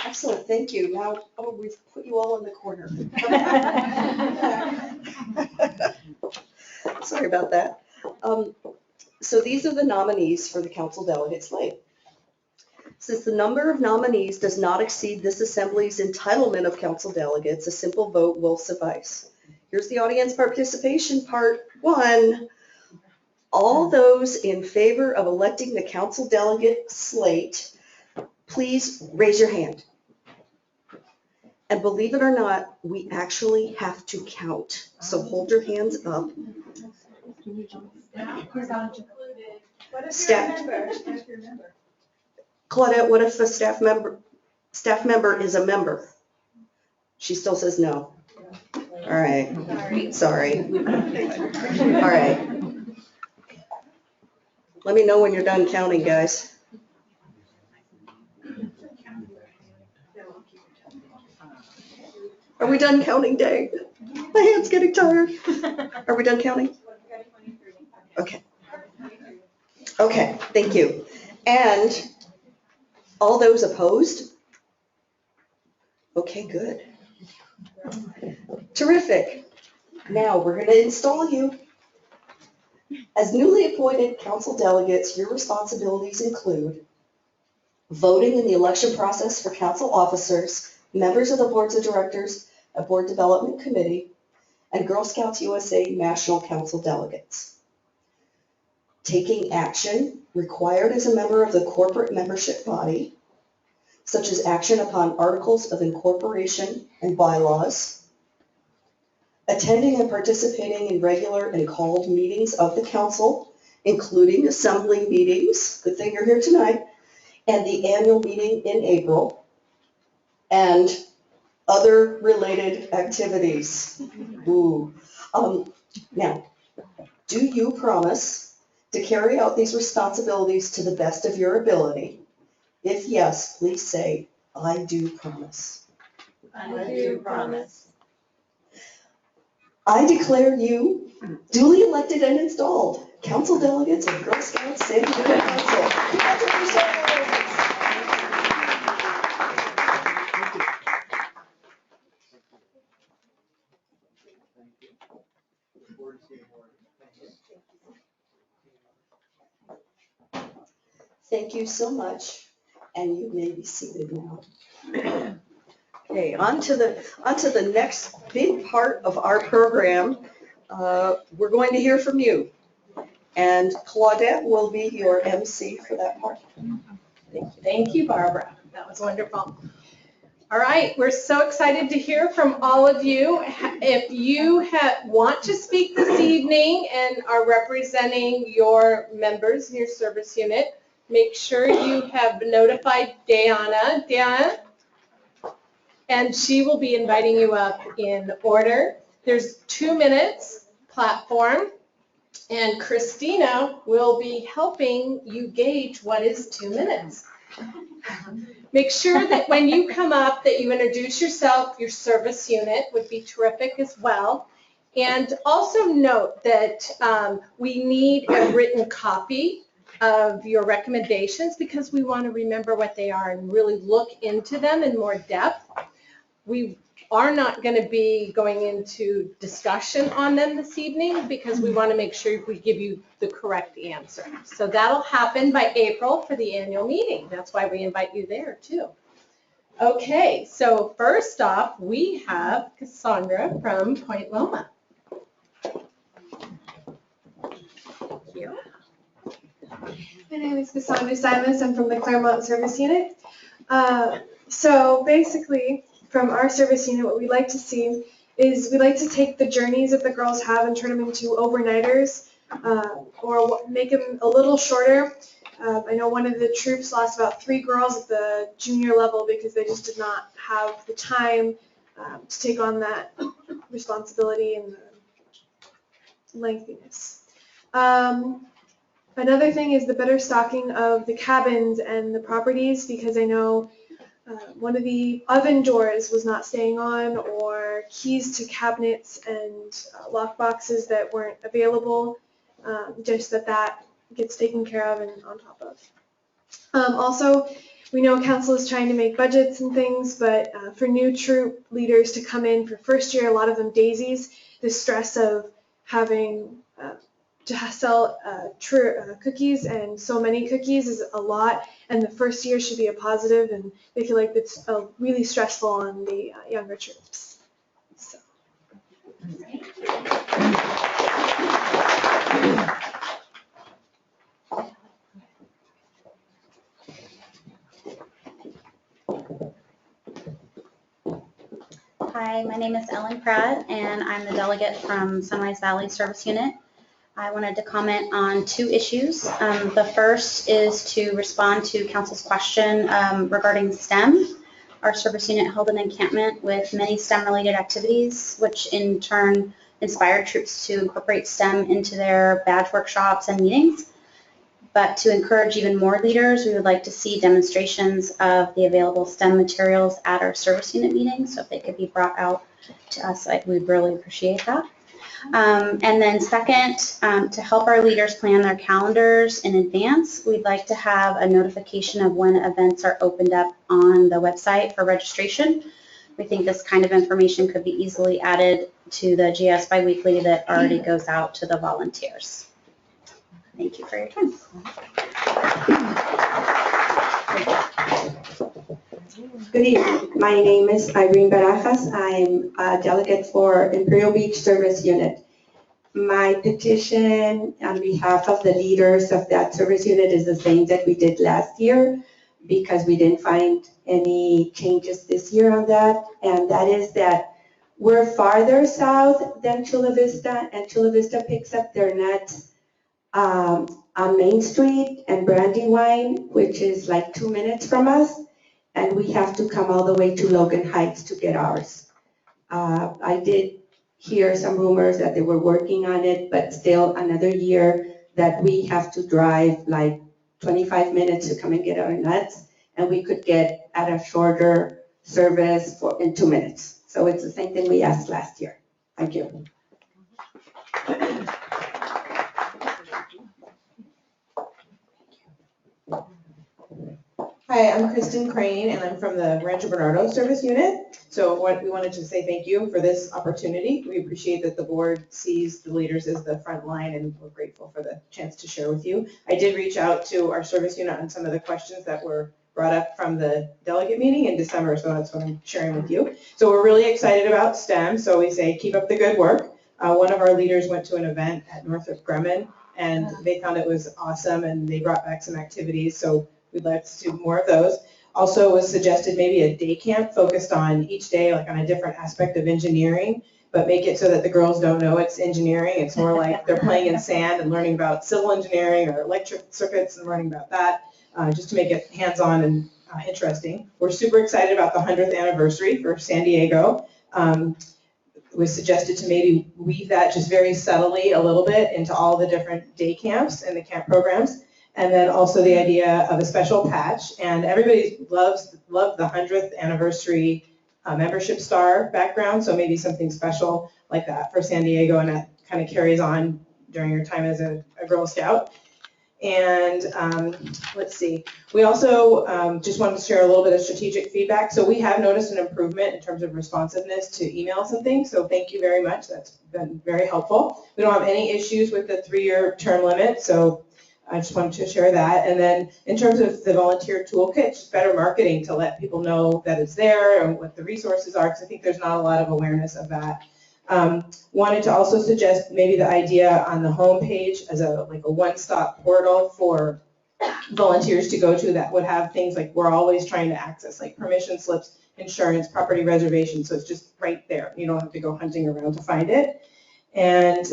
Excellent, thank you. Now, we've put you all in the corner. Sorry about that. So these are the nominees for the council delegate slate. Since the number of nominees does not exceed this assembly's entitlement of council delegates, a simple vote will suffice. Here's the audience participation part 1. All those in favor of electing the council delegate slate, please raise your hand. And believe it or not, we actually have to count. So hold your hands up. Staff. Claudette, what if a staff member is a member? She still says no. All right. Sorry. All right. Let me know when you're done counting, guys. Are we done counting, Dave? My hand's getting tired. Are we done counting? Okay. Okay, thank you. And all those opposed? Okay, good. Terrific. Now, we're going to install you. As newly appointed council delegates, your responsibilities include voting in the election process for council officers, members of the boards of directors, a board development committee, and Girl Scouts USA National Council delegates. Taking action required as a member of the corporate membership body, such as action upon articles of incorporation and bylaws, attending and participating in regular and called meetings of the council, including assembly meetings, good thing you're here tonight, and the annual meeting in April, and other related activities. Ooh. Now, do you promise to carry out these responsibilities to the best of your ability? If yes, please say, I do promise. I do promise. I declare you duly elected and installed council delegates of Girl Scouts San Diego Council. Congratulations. Thank you so much, and you may be seated now. Okay, on to the next big part of our program. We're going to hear from you, and Claudette will be your MC for that part. Thank you, Barbara. That was wonderful. All right, we're so excited to hear from all of you. If you want to speak this evening and are representing your members in your service unit, make sure you have notified Diana, and she will be inviting you up in order. There's 2 minutes platform, and Christina will be helping you gauge what is 2 minutes. Make sure that when you come up that you introduce yourself, your service unit would be terrific as well. And also note that we need a written copy of your recommendations because we want to remember what they are and really look into them in more depth. We are not going to be going into discussion on them this evening because we want to make sure we give you the correct answer. So that'll happen by April for the annual meeting. That's why we invite you there too. Okay, so first off, we have Cassandra from Point Loma. Thank you. My name is Cassandra Silas. I'm from the Claremont Service Unit. So basically, from our service unit, what we like to see is we like to take the journeys that the girls have and turn them into overnighters or make them a little shorter. I know one of the troops lost about 3 girls at the junior level because they just did not have the time to take on that responsibility and the lengthiness. Another thing is the better stocking of the cabins and the properties because I know one of the oven doors was not staying on or keys to cabinets and lock boxes that weren't available, just that gets taken care of and on top of. Also, we know council is trying to make budgets and things, but for new troop leaders to come in for first year, a lot of them daisies, the stress of having to sell cookies and so many cookies is a lot, and the first year should be a positive, and they feel like it's really stressful on the younger troops. So. Hi, my name is Ellen Pratt, and I'm the delegate from Sunrise Valley Service Unit. I wanted to comment on 2 issues. The first is to respond to Council's question regarding STEM. Our service unit held an encampment with many STEM-related activities, which in turn inspired troops to incorporate STEM into their badge workshops and meetings. But to encourage even more leaders, we would like to see demonstrations of the available STEM materials at our service unit meetings. So if they could be brought out to us, we'd really appreciate that. And then second, to help our leaders plan their calendars in advance, we'd like to have a notification of when events are opened up on the website for registration. We think this kind of information could be easily added to the GS Biweekly that already goes out to the volunteers. Thank you for your time. Good evening. My name is Irene Barajas. I'm a delegate for Imperial Beach Service Unit. My petition on behalf of the leaders of that service unit is the same that we did last year, because we didn't find any changes this year on that. And that is that we're farther south than Chula Vista, and Chula Vista picks up their nets on Main Street and Brandywine, which is like 2 minutes from us. And we have to come all the way to Logan Heights to get ours. I did hear some rumors that they were working on it, but still another year that we have to drive like 25 minutes to come and get our nuts, and we could get at a shorter service in 2 minutes. So it's the same thing we asked last year. Thank you. Hi, I'm Kristen Crane, and I'm from the Rancho Bernardo Service Unit. So we wanted to say thank you for this opportunity. We appreciate that the board sees the leaders as the front line, and we're grateful for the chance to share with you. I did reach out to our service unit on some of the questions that were brought up from the delegate meeting in December, so that's what I'm sharing with you. So we're really excited about STEM, so we say keep up the good work. One of our leaders went to an event at Northrop Grumman, and they found it was awesome, and they brought back some activities. So we'd like to do more of those. Also was suggested maybe a day camp focused on each day, like on a different aspect of engineering, but make it so that the girls don't know it's engineering. It's more like they're playing in sand and learning about civil engineering or electric circuits and learning about that, just to make it hands-on and interesting. We're super excited about the 100th anniversary for San Diego. It was suggested to maybe weave that just very subtly a little bit into all the different day camps and the camp programs. And then also the idea of a special patch. And everybody loved the 100th anniversary membership star background, so maybe something special like that for San Diego, and that kind of carries on during your time as a Girl Scout. And let's see, we also just wanted to share a little bit of strategic feedback. So we have noticed an improvement in terms of responsiveness to emails and things, so thank you very much. That's been very helpful. We don't have any issues with the 3-year term limit, so I just wanted to share that. And then in terms of the volunteer toolkit, just better marketing to let people know that it's there and what the resources are, because I think there's not a lot of awareness of that. Wanted to also suggest maybe the idea on the homepage as a one-stop portal for volunteers to go to that would have things like we're always trying to access, like permission slips, insurance, property reservation, so it's just right there. You don't have to go hunting around to find it. And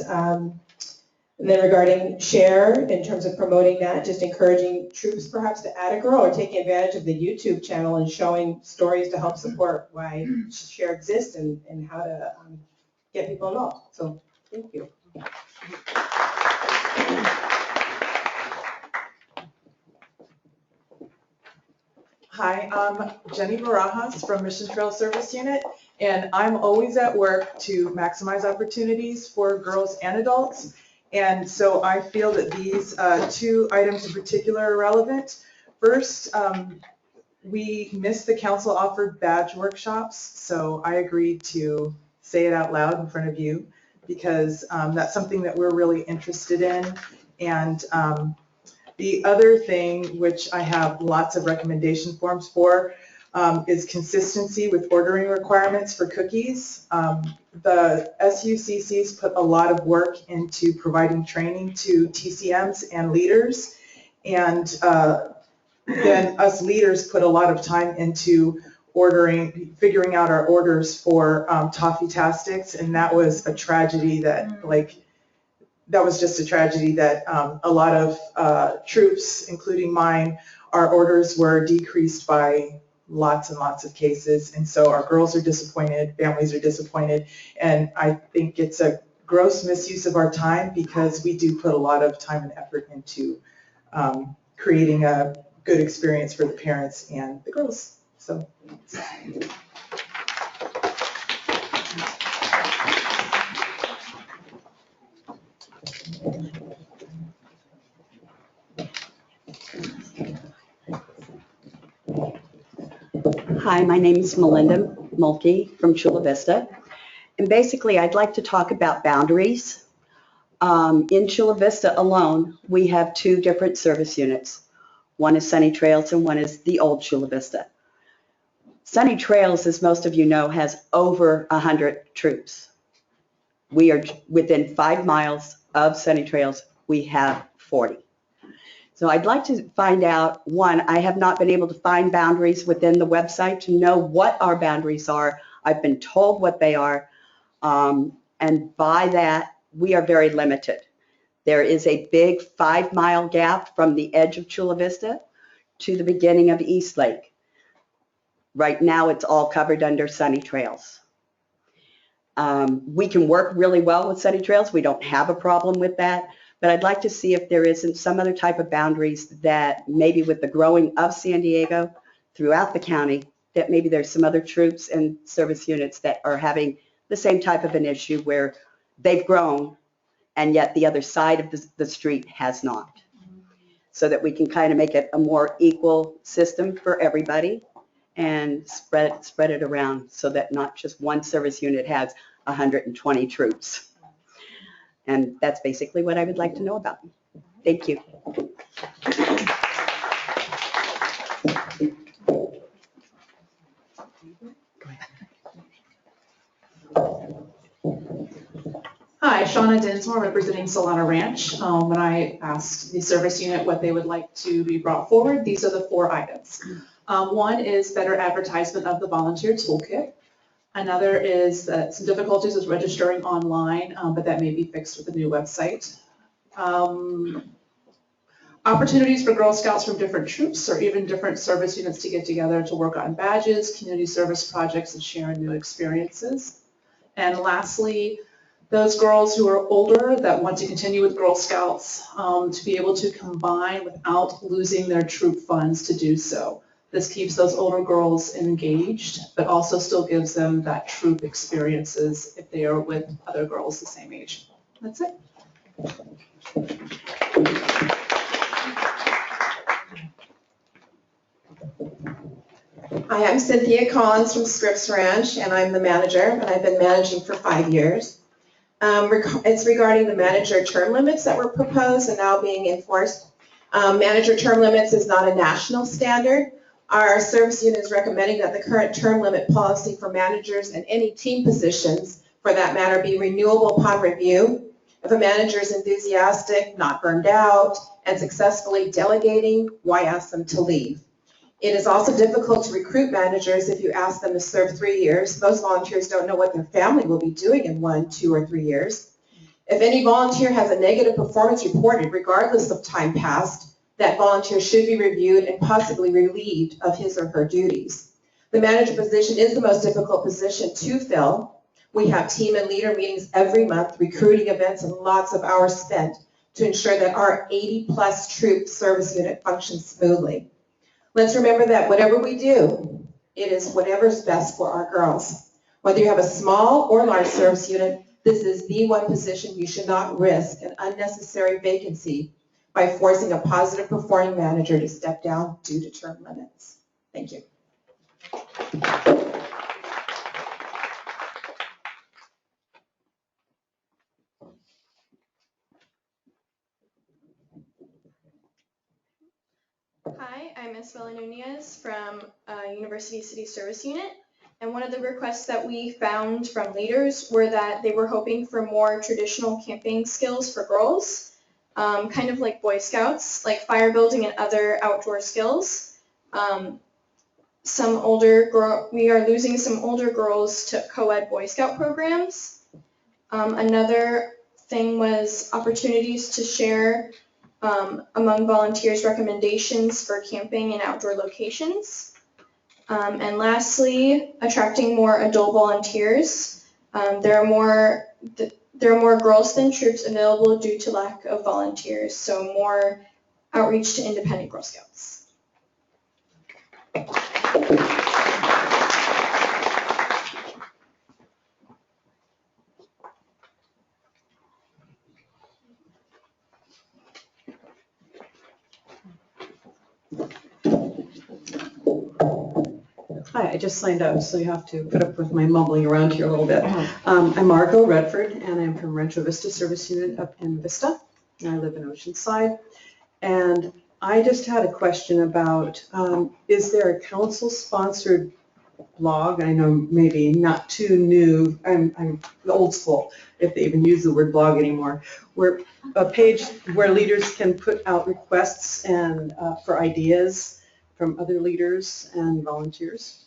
then regarding share, in terms of promoting that, just encouraging troops perhaps to add a girl, or taking advantage of the YouTube channel and showing stories to help support why share exists and how to get people involved. So thank you. Hi, I'm Jenny Barajas from Mission Trail Service Unit, and I'm always at work to maximize opportunities for girls and adults. And so I feel that these 2 items in particular are relevant. First, we missed the council offered badge workshops, so I agreed to say it out loud in front of you, because that's something that we're really interested in. And the other thing, which I have lots of recommendation forms for, is consistency with ordering requirements for cookies. The SUCCs put a lot of work into providing training to TCMs and leaders, and then us leaders put a lot of time into figuring out our orders for Toffee-Tastics, and that was a tragedy that, that was just a tragedy that a lot of troops, including mine, our orders were decreased by lots and lots of cases, and so our girls are disappointed, families are disappointed, and I think it's a gross misuse of our time, because we do put a lot of time and effort into creating a good experience for the parents and the girls. So. Hi, my name is Melinda Mulkey from Chula Vista. And basically, I'd like to talk about boundaries. In Chula Vista alone, we have 2 different service units. One is Sunny Trails and one is the old Chula Vista. Sunny Trails, as most of you know, has over 100 troops. We are within 5 miles of Sunny Trails, we have 40. So I'd like to find out, one, I have not been able to find boundaries within the website to know what our boundaries are. I've been told what they are, and by that, we are very limited. There is a big 5-mile gap from the edge of Chula Vista to the beginning of East Lake. Right now, it's all covered under Sunny Trails. We can work really well with Sunny Trails. We don't have a problem with that. But I'd like to see if there isn't some other type of boundaries that maybe with the growing of San Diego throughout the county, that maybe there's some other troops and service units that are having the same type of an issue where they've grown and yet the other side of the street has not. So that we can kind of make it a more equal system for everybody and spread it around so that not just one service unit has 120 troops. And that's basically what I would like to know about. Thank you. Hi, Shauna Dinsmore representing Solana Ranch. When I asked the service unit what they would like to be brought forward, these are the 4 items. One is better advertisement of the volunteer toolkit. Another is some difficulties with registering online, but that may be fixed with the new website. Opportunities for Girl Scouts from different troops or even different service units to get together to work on badges, community service projects, and share new experiences. And lastly, those girls who are older that want to continue with Girl Scouts to be able to combine without losing their troop funds to do so. This keeps those older girls engaged, but also still gives them that troop experiences if they are with other girls the same age. That's it. Hi, I'm Cynthia Collins from Scripps Ranch, and I'm the manager, and I've been managing for 5 years. It's regarding the manager term limits that were proposed and now being enforced. Manager term limits is not a national standard. Our service unit is recommending that the current term limit policy for managers and any team positions, for that matter, be renewable upon review. If a manager is enthusiastic, not burned out, and successfully delegating, why ask them to leave? It is also difficult to recruit managers if you ask them to serve 3 years. Most volunteers don't know what their family will be doing in 1, 2, or 3 years. If any volunteer has a negative performance reported, regardless of time passed, that volunteer should be reviewed and possibly relieved of his or her duties. The manager position is the most difficult position to fill. We have team and leader meetings every month, recruiting events, and lots of hours spent to ensure that our 80-plus troop service unit functions smoothly. Let's remember that whatever we do, it is whatever's best for our girls. Whether you have a small or large service unit, this is the one position you should not risk an unnecessary vacancy by forcing a positive performing manager to step down due to term limits. Thank you. Hi, I'm Isabella Nunez from University City Service Unit. And one of the requests that we found from leaders were that they were hoping for more traditional camping skills for girls. Kind of like Boy Scouts, like fire building and other outdoor skills. We are losing some older girls to co-ed Boy Scout programs. Another thing was opportunities to share among volunteers recommendations for camping and outdoor locations. And lastly, attracting more adult volunteers. There are more girls than troops available due to lack of volunteers, so more outreach to independent Girl Scouts. Hi, I just signed up, so you have to put up with my mumbling around here a little bit. I'm Margot Redford, and I'm from Rancho Vista Service Unit up in Vista, and I live in Oceanside. And I just had a question about, is there a council-sponsored blog? I know maybe not too new, I'm old school, if they even use the word blog anymore, where a page where leaders can put out requests and for ideas from other leaders and volunteers.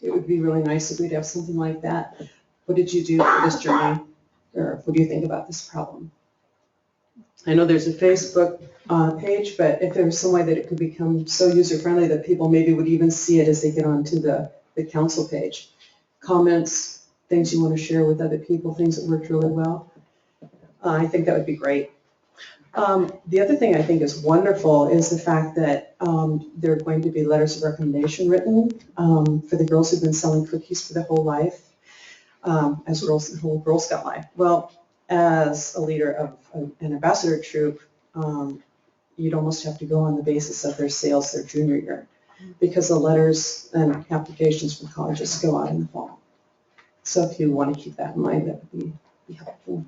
It would be really nice if we'd have something like that. What did you do for this journey? Or what do you think about this problem? I know there's a Facebook page, but if there was some way that it could become so user-friendly that people maybe would even see it as they get onto the council page. Comments, things you want to share with other people, things that worked really well. I think that would be great. The other thing I think is wonderful is the fact that there are going to be letters of recommendation written for the girls who've been selling cookies for their whole life, as girls, the whole Girl Scout life. Well, as a leader of an ambassador troop, you'd almost have to go on the basis of their sales their junior year, because the letters and applications from colleges go out in the fall. So if you want to keep that in mind, that would be helpful.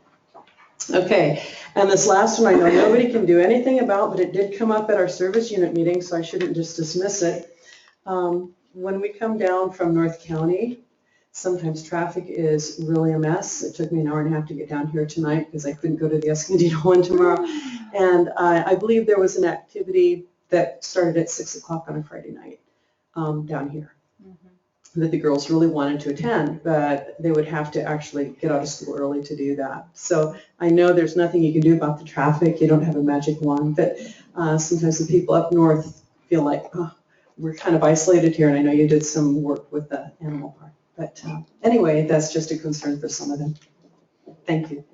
Okay, and this last one I know nobody can do anything about, but it did come up at our service unit meeting, so I shouldn't just dismiss it. When we come down from North County, sometimes traffic is really a mess. It took me an hour and a half to get down here tonight because I couldn't go to the Escondido one tomorrow. And I believe there was an activity that started at 6 o'clock on a Friday night down here that the girls really wanted to attend, but they would have to actually get out of school early to do that. So I know there's nothing you can do about the traffic. You don't have a magic wand, but sometimes the people up north feel like, oh, we're kind of isolated here, and I know you did some work with the animal park. But anyway, that's just a concern for some of them. Thank you.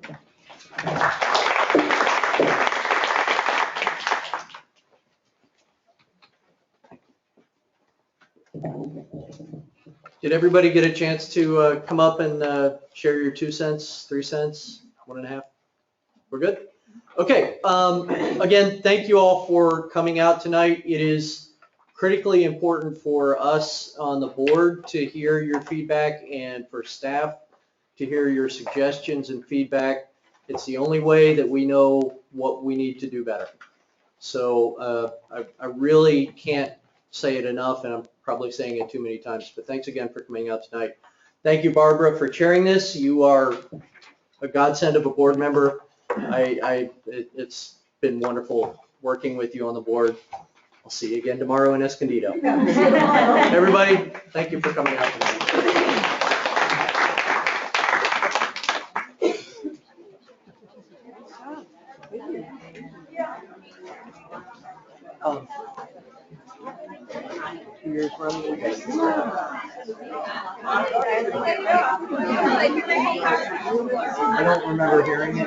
Did everybody get a chance to come up and share your 2 cents, 3 cents, 1.5? We're good? Okay. Again, thank you all for coming out tonight. It is critically important for us on the board to hear your feedback and for staff to hear your suggestions and feedback. It's the only way that we know what we need to do better. So I really can't say it enough, and I'm probably saying it too many times, but thanks again for coming out tonight. Thank you, Barbara, for chairing this. You are a godsend of a board member. It's been wonderful working with you on the board. I'll see you again tomorrow in Escondido. Everybody, thank you for coming out tonight. I don't remember hearing it,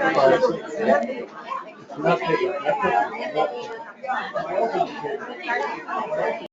but